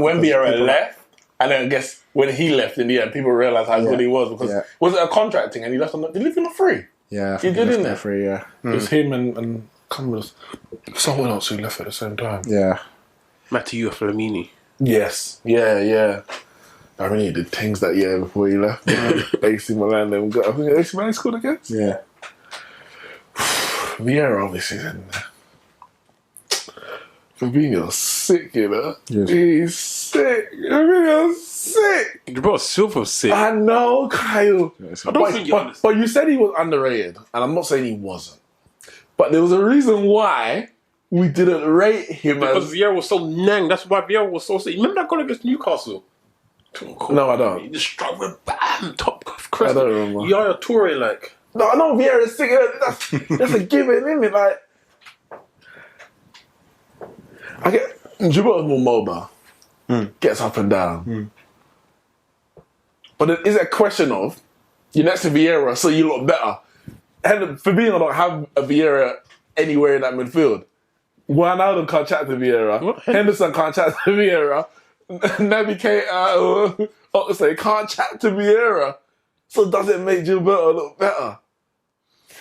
when Vieira left, and then I guess when he left in the end, people realised how good he was, because was it a contract thing and he left on he lived on a free? Yeah, he did in there. Free, It was him and someone else who left at the same time. Yeah. Matteo Flamini. Yes. Yeah. I mean, he did things that year before he left. AC Milan, I think AC Milan scored again? Yeah. Vieira obviously is in there. Fabinho's sick, you know? Yes. He's sick. Fabinho's sick. Bro, Silva's sick. I know, Kyle. I don't think you understand. But you said he was underrated, and I'm not saying he wasn't. But there was a reason why we didn't rate him because Vieira was so nang. That's why Vieira was so sick. Remember that goal against Newcastle? No, I don't. He just struck with bam, top crest. I don't remember. Yaya Toure, like. No, I know Vieira's sick. That's a given, isn't it? Like, I get Gilberto's more mobile, gets up and down. But it is a question of you're next to Vieira, so you look better. And Fabinho don't have a Vieira anywhere in that midfield. Wijnaldum can't chat to Vieira. Henderson can't chat to Vieira. Naby Keita, Oxlade can't chat to Vieira. So does it make Gilberto look better?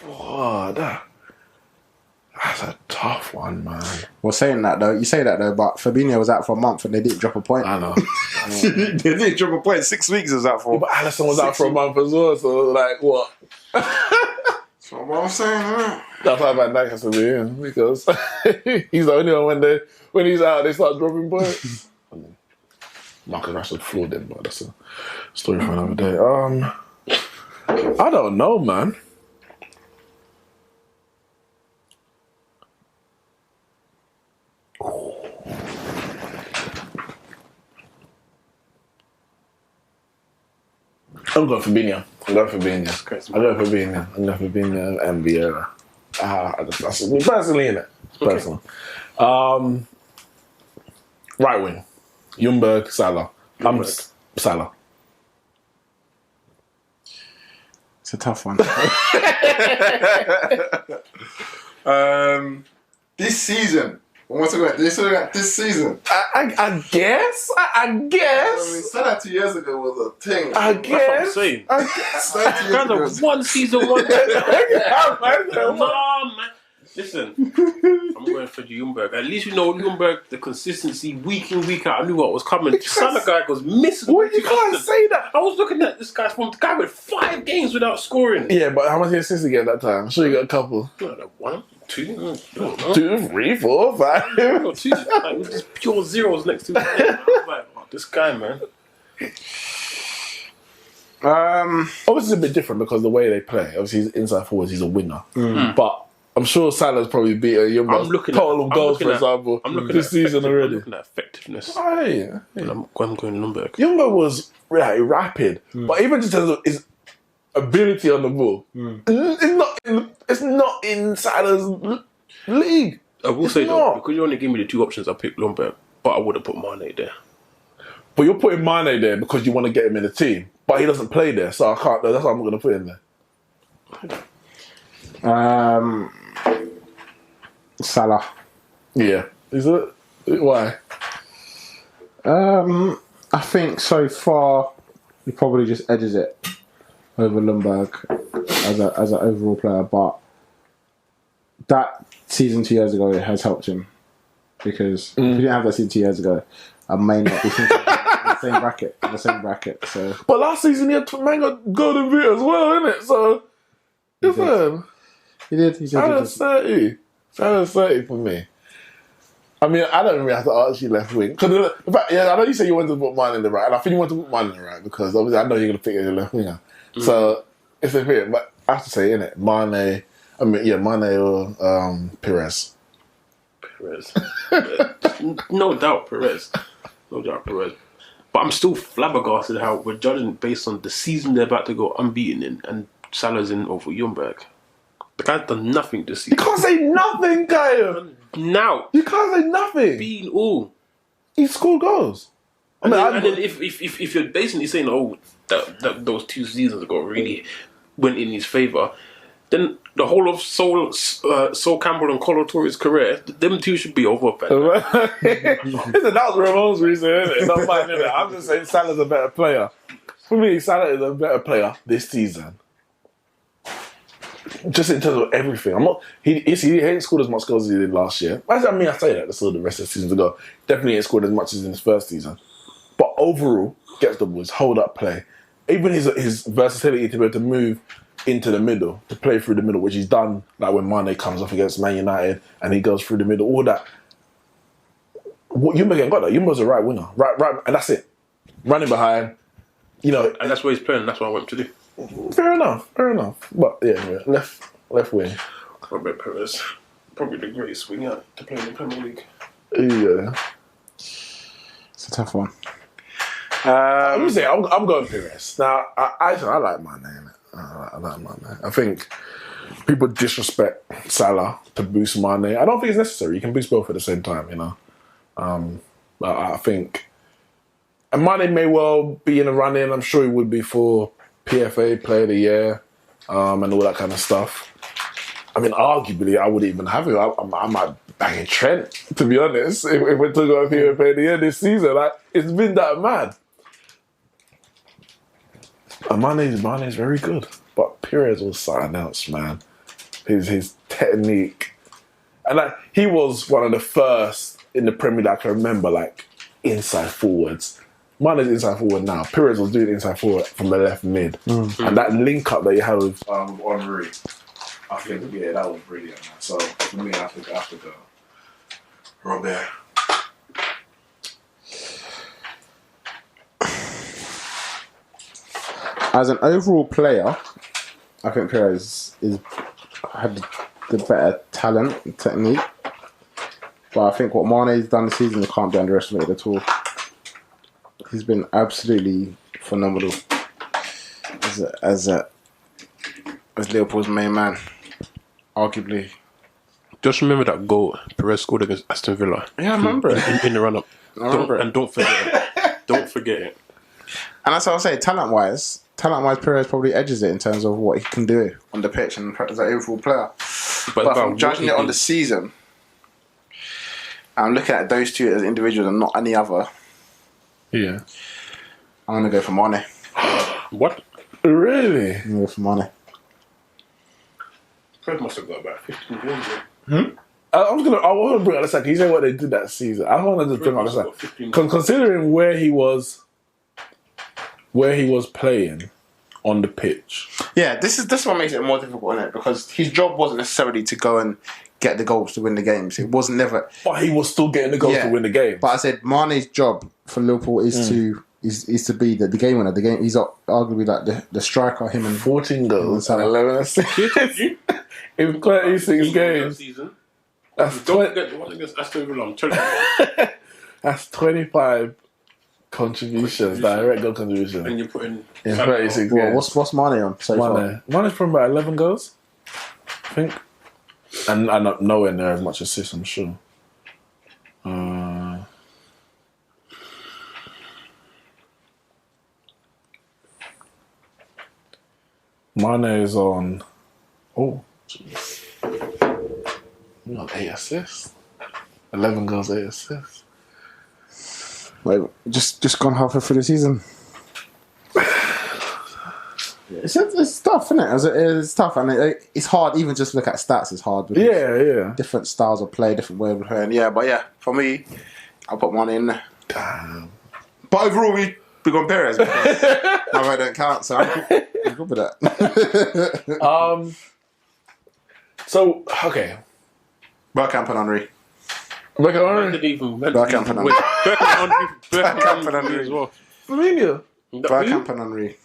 Oh, that's a tough one, man. Well, saying that though, you say that though, but Fabinho was out for a month and they didn't drop a point. I know. They didn't drop a point. 6 weeks was out for. Yeah, but Alisson was out for a month as well, so like what? That's what I'm saying, huh? That's why Van Dijk has to be in, because he's the only one when he's out, they start dropping points. Marcus Rashford floored him, but that's a story for another day. I don't know, man. I'm going for Fabinho. I'm going for Fabinho and Vieira. That's me personally, innit? Personal. Right wing. Ljungberg, Salah. Salah. It's a tough one. This season. What's it about? This season. I guess. I mean, Salah 2 years ago was a thing. I guess. That's what I'm saying. Kind of one season, one. No, man. Listen, I'm going for Ljungberg. At least you know Ljungberg, the consistency week in, week out. I knew what was coming. Salah guy goes missing. What? You can't say that. I was looking at this guy's form. The guy with 5 games without scoring. Yeah, but how much assists he get that time? I'm sure you got a couple. 1, 2, 2, 3, 4, 5. Two, like, with just pure zeros next to him. I'm like, oh, this guy, man. Obviously, it's a bit different because the way they play. Obviously, he's inside forwards. He's a winner. But I'm sure Salah's probably beat a Ljungberg's total of goals, for example, this season already. I'm looking at effectiveness. Yeah. And I'm going Ljungberg. Ljungberg was really rapid, but even just in terms of his ability on the ball, it's not in Salah's league. I will say though, because you only gave me the 2 options, I picked Ljungberg, but I would have put Mane there. But you're putting Mane there because you want to get him in the team, but he doesn't play there, so I can't. That's why I'm going to put him there. Salah. Yeah. Is it? Why? I think so far he probably just edges it over Ljungberg as an overall player, but that season 2 years ago it has helped him because if you didn't have that season 2 years ago, I may not be thinking in the same bracket. So, but last season he had man got golden boot as well, innit? So, listen, he did. Salah's 30. Salah's 30 for me. I mean, I don't really have to ask you left wing. Cause in fact, yeah, I know you say you want to put mine in the right, and I think you want to put mine in the right because obviously I know you're going to pick your left winger. So it's a bit, but I have to say, innit, Mane. I mean, yeah, Mane or Perez. No doubt, Perez. No doubt, Perez. But I'm still flabbergasted how we're judging based on the season they're about to go unbeaten in, and Salah's in over Ljungberg. The guy's done nothing this season. You can't say nothing, Kyle. Now You can't say nothing. being all. He scored goals. And then if you're basically saying, oh, that those 2 seasons ago really went in his favour, then the whole of Sol Campbell and Colo Torre's career, them 2 should be over. Listen, that was Ramon's reason, isn't it? Not mine, innit? I'm just saying Salah's a better player. For me, Salah is a better player this season. Just in terms of everything. He ain't scored as much goals as he did last year. I say that the rest of the seasons ago. Definitely ain't scored as much as in his first season. But overall, gets the boys, hold up play. Even his versatility to be able to move into the middle, to play through the middle, which he's done, like when Mane comes off against Man United and he goes through the middle, all that. Ljungberg ain't got that. Ljungberg's a right winger. Right, and that's it. Running behind, And that's what he's playing, that's what I want him to do. Fair enough. But yeah, left wing. Robert Perez, probably the greatest winger to play in the Premier League. Yeah. It's a tough one. I'm gonna say I'm going Perez. Now I like my name. I like my name. I think people disrespect Salah to boost Mane. I don't think it's necessary. You can boost both at the same time, But I think, and Mane may well be in the running. I'm sure he would be for PFA Player of the Year, and all that kind of stuff. I mean, arguably, I wouldn't even have him. I might bang in Trent, to be honest, if we're talking about PFA Player of the Year this season. It's been that mad. And Mane's very good, but Perez was something else, man. His technique, and he was one of the first in the Premier League I can remember, inside forwards. Mane's inside forward now. Perez was doing inside forward from the left mid, and that link up that he had with Henry, I think that was brilliant, man. So for me, I have to go Robert. As an overall player, I think Perez had the better talent and technique. But I think what Mane's done this season can't be underestimated at all. He's been absolutely phenomenal as Liverpool's main man, arguably. Just remember that goal Perez scored against Aston Villa. Yeah, I remember it. In the run-up. Don't forget it. Don't forget it. And that's what I'll say, talent-wise, Perez probably edges it in terms of what he can do on the pitch and as an overall player. But from judging it on the season, I'm looking at those 2 as individuals and not any other. Yeah. I'm going to go for Mane. What? Really? I'm going to go for Mane. Perez must have got about 15 games. I want to bring up a second. He said what they did that season. I want to just bring up a second. Considering where he was playing on the pitch. Yeah, this is what makes it more difficult, isn't it? Because his job wasn't necessarily to go and get the goals to win the games. It was never. But he was still getting the goals to win the game. But I said Mane's job for Liverpool is to be the game winner. The game. He's arguably like the striker. Him and 14 goals and 11 assists in 36 games. Don't forget the one against Aston Villa. I'm telling you. That's 25 contributions, direct goal contributions. And you're putting in 36 games. What's Mane on so far? Mane's from about 11 goals, I think. And not nowhere near as much assists, I'm sure. Mane is on. Oh, jeez. He's on 8 assists. 11 goals, 8 assists. Wait, just gone halfway through the season. It's tough, isn't it? It's tough, and it's hard. Even just look at stats, it's hard. Because Yeah. different styles of play, different way of playing. Yeah, but yeah, for me, I'll put one in there. Damn. But overall, we gone Perez. Because my vote don't count, so I'm good with that. So okay. Bergkamp and Henry. Bergkamp and Henry. Bergkamp and Henry as well. Firmino. Bergkamp and Henry.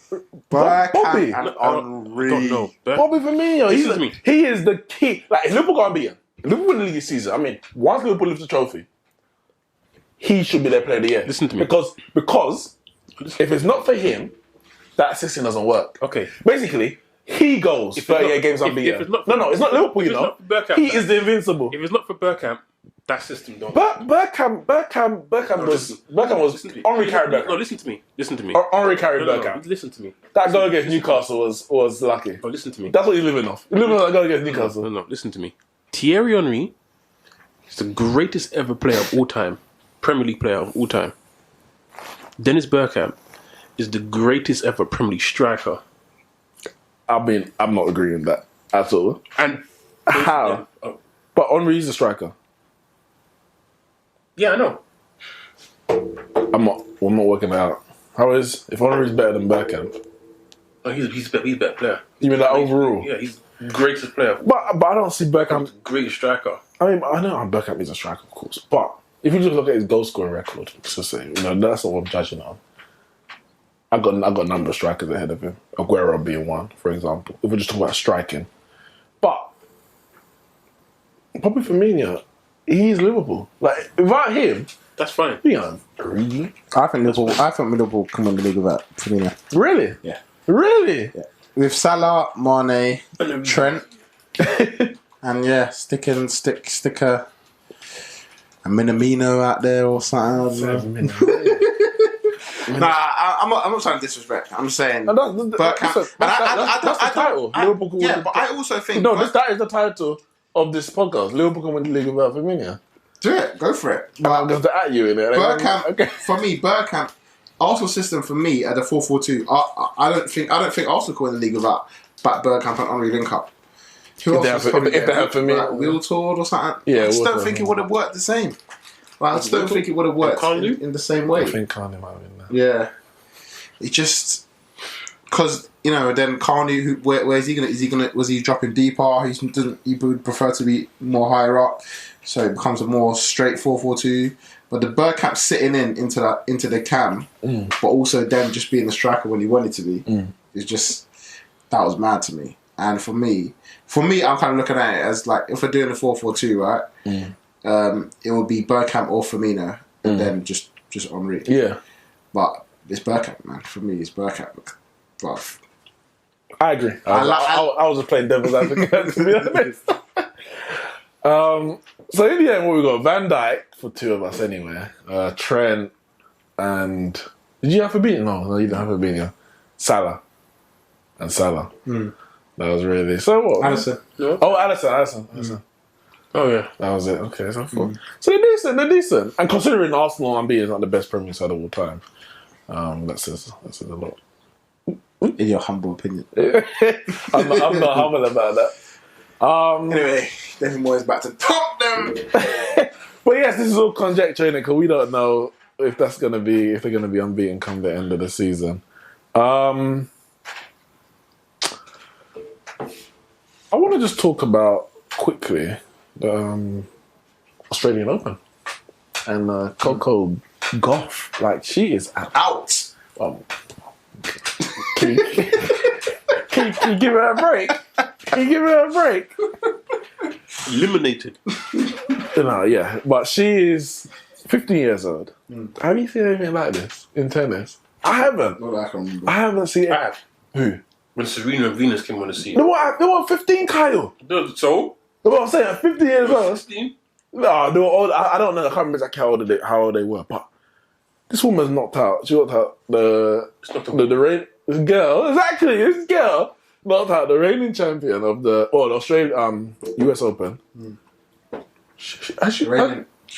Bobby. Bergkamp and Henry. Don't know. Bobby Firmino. Listen to me. He is the key. Like, if Liverpool got unbeaten, if Liverpool win the league this season, I mean, once Liverpool lifts the trophy, he should be their player of the year. Listen to me. Because if it's not for him, that system doesn't work. Okay. Basically, he goes 38 games unbeaten. No, it's not Liverpool, you know. He is the Invincible. If it's not for Bergkamp, that system don't. Bergkamp was Henry carried Bergkamp. No, listen to me. Henry carried Bergkamp. Listen to me. That goal against Newcastle was lucky. No, listen to me. That's what he's living off. He's living off that goal against Newcastle. No, listen to me. Thierry Henry is the greatest ever player of all time. Premier League player of all time. Dennis Bergkamp is the greatest ever Premier League striker. I mean, I'm not agreeing with that at all. And how? But Henry's a striker. Yeah, I know. I'm not working it out. How is if Henry's better than Bergkamp? Oh, he's a better player. You mean that overall? Yeah, he's the greatest player. But I don't see Bergkamp. Greatest striker. I mean, I know Bergkamp is a striker, of course, but if you just look at his goal scoring record, so say, that's not what I'm judging on. I got a number of strikers ahead of him. Aguero being one, for example. If we're just talking about striking, but Bobby Firmino, he's Liverpool. Like without him, that's fine. Really? I think Liverpool come on the league without Firmino. Really? Yeah. Really? Yeah. With Salah, Mane, Trent, and stick a Minamino out there or something. Nah, I'm not saying disrespect. I'm saying Bergkamp. That's the title. Liverpool can win the but I also think that is the title of this podcast. Liverpool can win the league without Firmino. Do it. Go for it. But I'm going to at you in it. Bergkamp, for me, Bergkamp, Arsenal system for me at the 4-4-2. I don't think Arsenal can win the league without Bergkamp and Henry link up. If they have for me, Wheel Tour or something. Yeah, I just don't think it would have worked the same. I just don't think it would have worked in the same way. I think Carney might have been there. Yeah, it just because then Carney, where's he gonna? Was he dropping deeper? He would prefer to be more higher up, so it becomes a more straight 4-4-2. But the Bergkamp sitting into the cam, but also then just being the striker when he wanted to be, is just that was mad to me. And for me, I'm kind of looking at it as like if we're doing the 4-4-2, right? It would be Bergkamp or Firmino, and then just Henry. Yeah. But it's Bergkamp, man. For me, it's Bergkamp. But I agree. I was just playing devil's advocate, to be honest. So in the end, what we got? Van Dijk for two of us anyway. Trent and... Did you have Fabinho? No, you didn't have Fabinho. Salah. That was really... So what? Alisson. Oh, Alisson. Oh yeah, that was it. Okay, so so they're decent. And considering Arsenal unbeaten is not the best Premier League side of all time, that says a lot. In your humble opinion, I'm not humble about that. Anyway, David Moyes back to top them. But yes, this is all conjecture because we don't know if they're gonna be unbeaten come the end of the season. I want to just talk about quickly the Australian Open and Coco Gauff. Like, she is out. Can you give her a break? Eliminated. Yeah, but she is 15 years old. Have you seen anything like this in tennis? I haven't. Not that I can remember. I haven't seen it. I have. Who? When Serena and Venus came on the scene. They were 15, Kyle. So? That's what I'm saying. 15 years old. 16? No, they were old. I don't know. I can't remember exactly how old they were. But this woman's knocked out. She knocked out the reigning girl. Exactly, this girl knocked out the reigning champion of the Australian US Open. She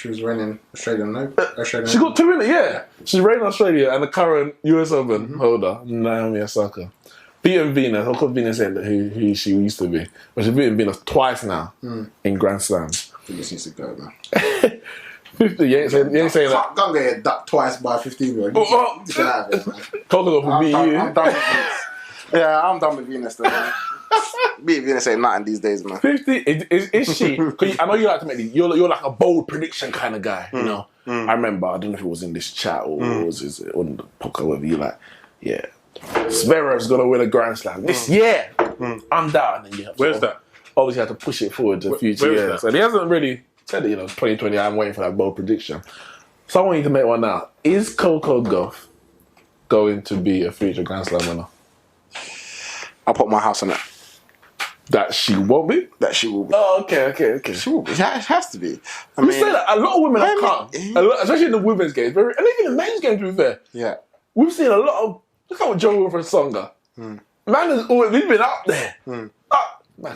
was reigning Australian Open. She got 2 minutes. Yeah, she's reigning Australia and the current US Open holder Naomi Osaka. beaten Venus. Of course, Venus said who she used to be, but she's beaten Venus twice now in Grand Slams. Venus needs to go, man. 50. You ain't saying that. Can't get ducked twice by a 15-year-old. Oh, Get out of it, man. Coco for beating you. I'm done with Venus. Yeah, I'm done with Venus, though, man. Beating Venus ain't nothing these days, man. 50. Is she? Cause I know you like to make these. You're like a bold prediction kind of guy, you know. I remember. I don't know if it was in this chat or was it on the podcast. Whether you like, yeah, Zverev's gonna win a Grand Slam this year. I'm down. And Where's that? Obviously, have to push it forward to future where's years. that? And he hasn't really said it. 2020. I'm waiting for that bold prediction. So I want you to make one now. Is Coco Gauff going to be a future Grand Slam winner? I'll put my house on it. That she won't be? That she will be. Oh, okay. She will be. It has to be. I We mean, say that a lot of women have come, especially in the women's games, and even the men's games. To be fair, yeah. we've seen a lot of. Look at what Joe Wilfred Songa. Man has always he's been up there. Man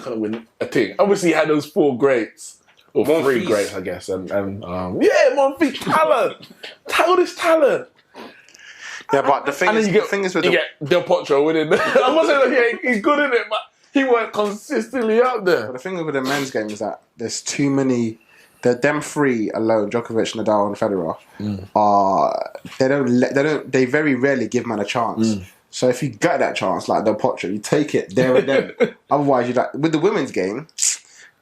couldn't win a thing. Obviously, he had those 4 greats or Monfils. 3 greats, I guess, and Monfils talent, childish talent. Yeah, but the thing is with you get Del Potro winning. I'm not saying that he's good in it, but he weren't consistently up there. But the thing with the men's game is that there's too many. Them 3 alone, Djokovic, Nadal, and Federer, they very rarely give man a chance. So if you get that chance, like Del Potro, you take it there and then. Otherwise, with the women's game,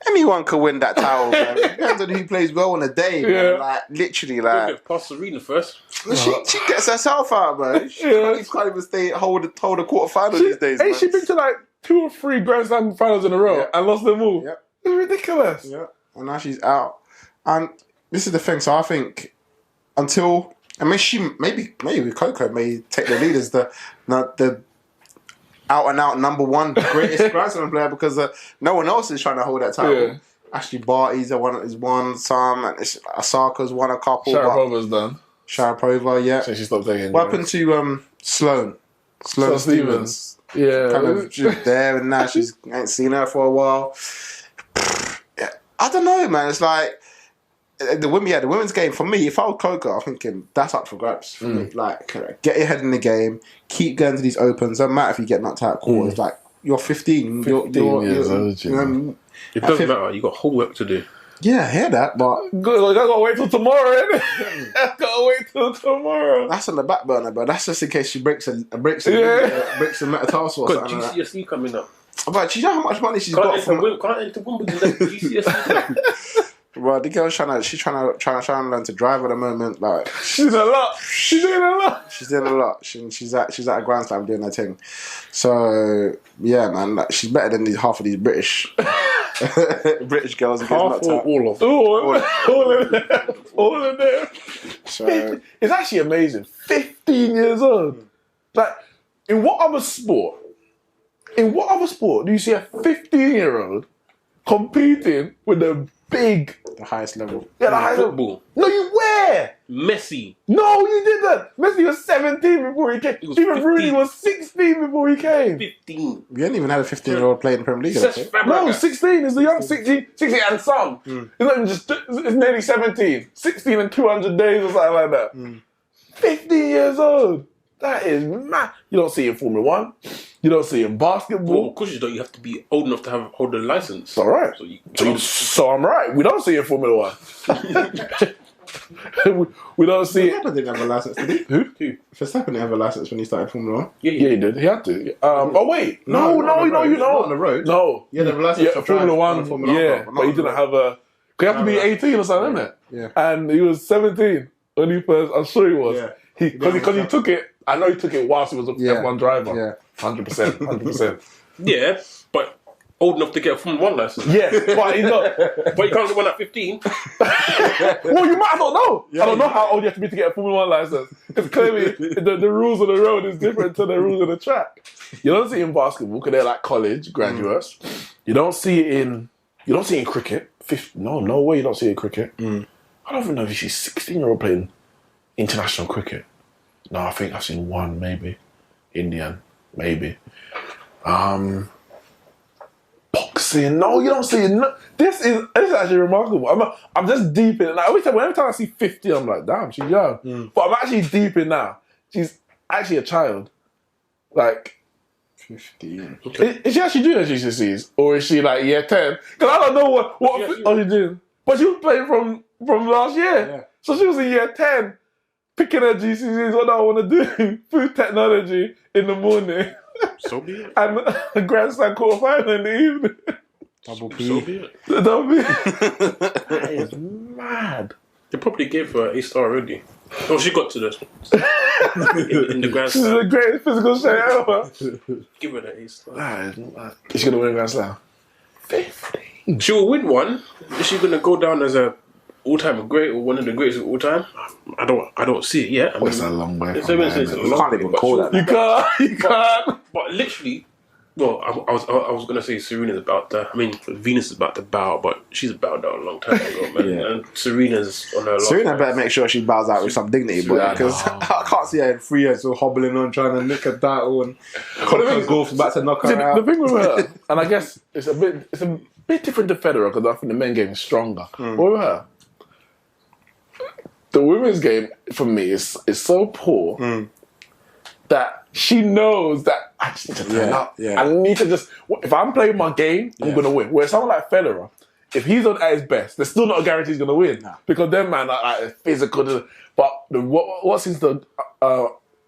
anyone could win that title. Man. It depends on who plays well on a day. Man. Like literally, like Past Serena first. she gets herself out, man. She can't even hold a quarterfinal these days. Hey, man. she been to like 2 or 3 Grand Slam finals in a row and lost them all. Yep. It's ridiculous. Yeah, and now she's out. And this is the thing. So I think until maybe Coco may take the lead as the out and out number 1 greatest Grand Slam player because no one else is trying to hold that title. Yeah. Ashley Barty's won some, and Osaka's won a couple. Sharapova's done. Sharapova, yeah. So she stopped taking. What happened to Sloane Stevens? Yeah, Kind of just there, and now she's ain't seen her for a while. Yeah, I don't know, man. It's like the women's game for me. If I was Coco, I'm thinking that's up for grabs for me. Like, get your head in the game, keep going to these opens. Don't matter if you get knocked out of quarters. Like you're 15, you're years old. It doesn't matter. You got homework to do. Yeah, I hear that, but I gotta wait till tomorrow, innit? I gotta wait till tomorrow. that's on the back burner. But that's just in case she breaks a metatarsal or Got something. Like that. GCSE coming up. But do you know how much money she's got from? Can't enter Wimbledon. GCSE. Well, the girl's trying to learn to drive at the moment. Like She's doing a lot. She's doing a lot. she's doing a lot. She's at a Grand Slam doing her thing. So yeah, man, like, she's better than half of these British girls. Half or all of them. All in there. So It's actually amazing. 15 years old. Like, in what other sport do you see a 15-year-old competing with the highest level. Yeah, the highest Football. No, you were. Messi. No, you didn't. Messi was 17 before he came. Even Rooney was 16 before he came. 15. We hadn't even had a 15-year-old play in the Premier League. I think. No, 16 is the young 16 and some. It's not even just, it's nearly 17. 16 and 200 days or something like that. 15 years old. That is mad. You don't see it in Formula 1. You don't see it in basketball. Well, of course you don't. You have to be old enough to hold the license. It's all right. So So I'm right. We don't see it in Formula 1. we don't see it. Verstappen didn't have a license, did he? Who? Verstappen didn't have a license when he started Formula 1. Yeah, he did. He had to. Oh, wait. No, not on the road. you don't. Not on the road. No. Yeah, the license for Formula driving 1. on Formula 1, Yeah, but but he not didn't have a. He had to be 18 or something, isn't it? Yeah. And he was 17 when he first. I'm sure he was. Yeah. Because he took it. I know he took it whilst he was a F1 driver. Yeah. 100%. yeah, but old enough to get a Formula 1 license. Yeah, but he's not. But you can't get one at 15. Well, you might. I don't know. I don't know how old you have to be to get a Formula 1 license. Because clearly the rules of the road is different to the rules of the track. You don't see it in basketball because they're like college graduates. You don't see it in cricket. No way you don't see it in cricket. I don't even know if she's 16-year-old playing international cricket. No, I think I've seen one, maybe. Indian, maybe. Boxing, no, you don't see it. No. This is actually remarkable. I'm just deep in it. Like, every time I see 50, I'm like, damn, she's young. But I'm actually deep in now. She's actually a child. Like, 15. Is she actually doing her GCSEs? Or is she like year 10? Because I don't know what Yeah, are you doing? But she was playing from last year. Yeah. So she was in year 10, picking her GCSEs, what do I want to do? Food technology in the morning. So be it. And a Grand Slam quarterfinal in the evening. Double P. So be it. That is mad. They probably gave her an A-star already. Oh, she got to this. in the Grand She's Slam. the greatest physical shit ever. Give her the A-star. That is mad. Is she going to win a Grand Slam? 50. She will win one. Is she going to go down as a all-time great or one of the greatest of all time? I don't see it yet. I It's a long way It's from a there, it's a innit? long can't way, even but call she'll- that. You can't. But literally, well, I was gonna say Serena's about to. I mean, Venus is about to bow, but she's bowed out a long time ago, man. Yeah. And Serena's on her last. Serena one. better make sure she bows out with some dignity, but Yeah, because I can't see her in 3 years still hobbling on trying to nick a title and Gauff's about to knock See, her the out. thing with her, and I guess it's a bit different to Federer because I think the men's game is stronger. But with her, the women's game for me is so poor that she knows that I just need to turn Yeah, up. yeah. I need to just if I'm playing my game, I'm Yeah. gonna win. Whereas someone like Federer, if he's on at his best, there's still not a guarantee he's gonna win because them man are like physical. But what seems to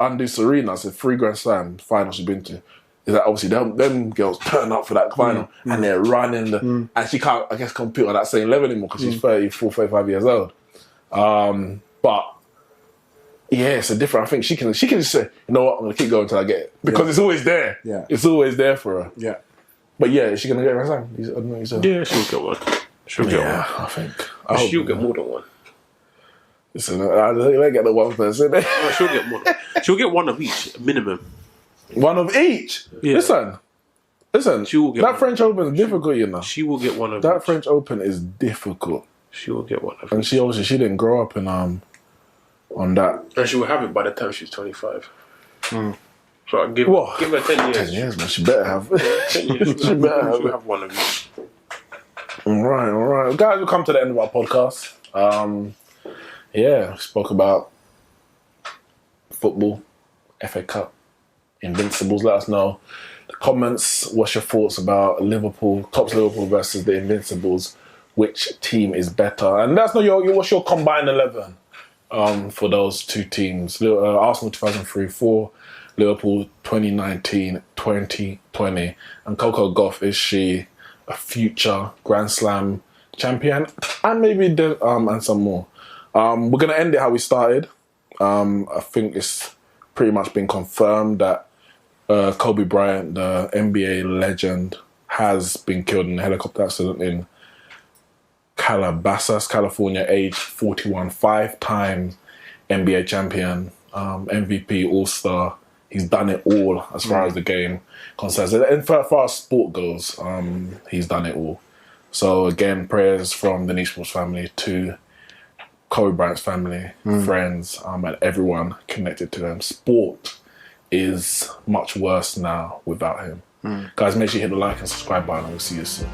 undo Serena, so 3 Grand Slam finals she's been to, is that obviously them girls turn up for that final and they're running and she can't, I guess, compete on that same level anymore because she's 34, 35 years old. But yeah, it's a different. I think she can just say, you know what, I'm gonna keep going until I get it because it's always there. Yeah. It's always there for her. Yeah. But yeah, is she gonna get a Grand Slam? I don't know. So. Yeah, she'll get one. She'll get Yeah, one. I think. I hope- She'll get more than one. Listen, they get the one person. No, she'll get more. She'll get one of each minimum. One of each. Yeah. Listen. She will get That one. French Open is difficult, you know. She will get one of That each. French Open is difficult, She will get one of and each. she obviously she didn't grow up in on that. And she will have it by the time she's 25. So I'll give Whoa. her 10 years. 10 years, man. She better have. 10 years. She better have She'll it. have one of each. All right, guys. We'll come to the end of our podcast. We spoke about football, FA Cup, Invincibles. Let us know the comments. What's your thoughts about Topps Liverpool versus the Invincibles? Which team is better? And let us know what's your combined 11 for those two teams. Arsenal 2003-04, Liverpool 2019-2020. And Coco Gauff, is she a future Grand Slam champion? And maybe and some more. We're going to end it how we started. I think it's pretty much been confirmed that Kobe Bryant, the NBA legend, has been killed in a helicopter accident in Calabasas, California, aged 41, 5-time NBA champion, MVP, All-Star. He's done it all as far as the game concerns. And as far as sport goes, he's done it all. So again, prayers from the Neeks family to Kobe Bryant's family, friends, and everyone connected to them. Sport is much worse now without him. Guys, make sure you hit the like and subscribe button and we'll see you soon.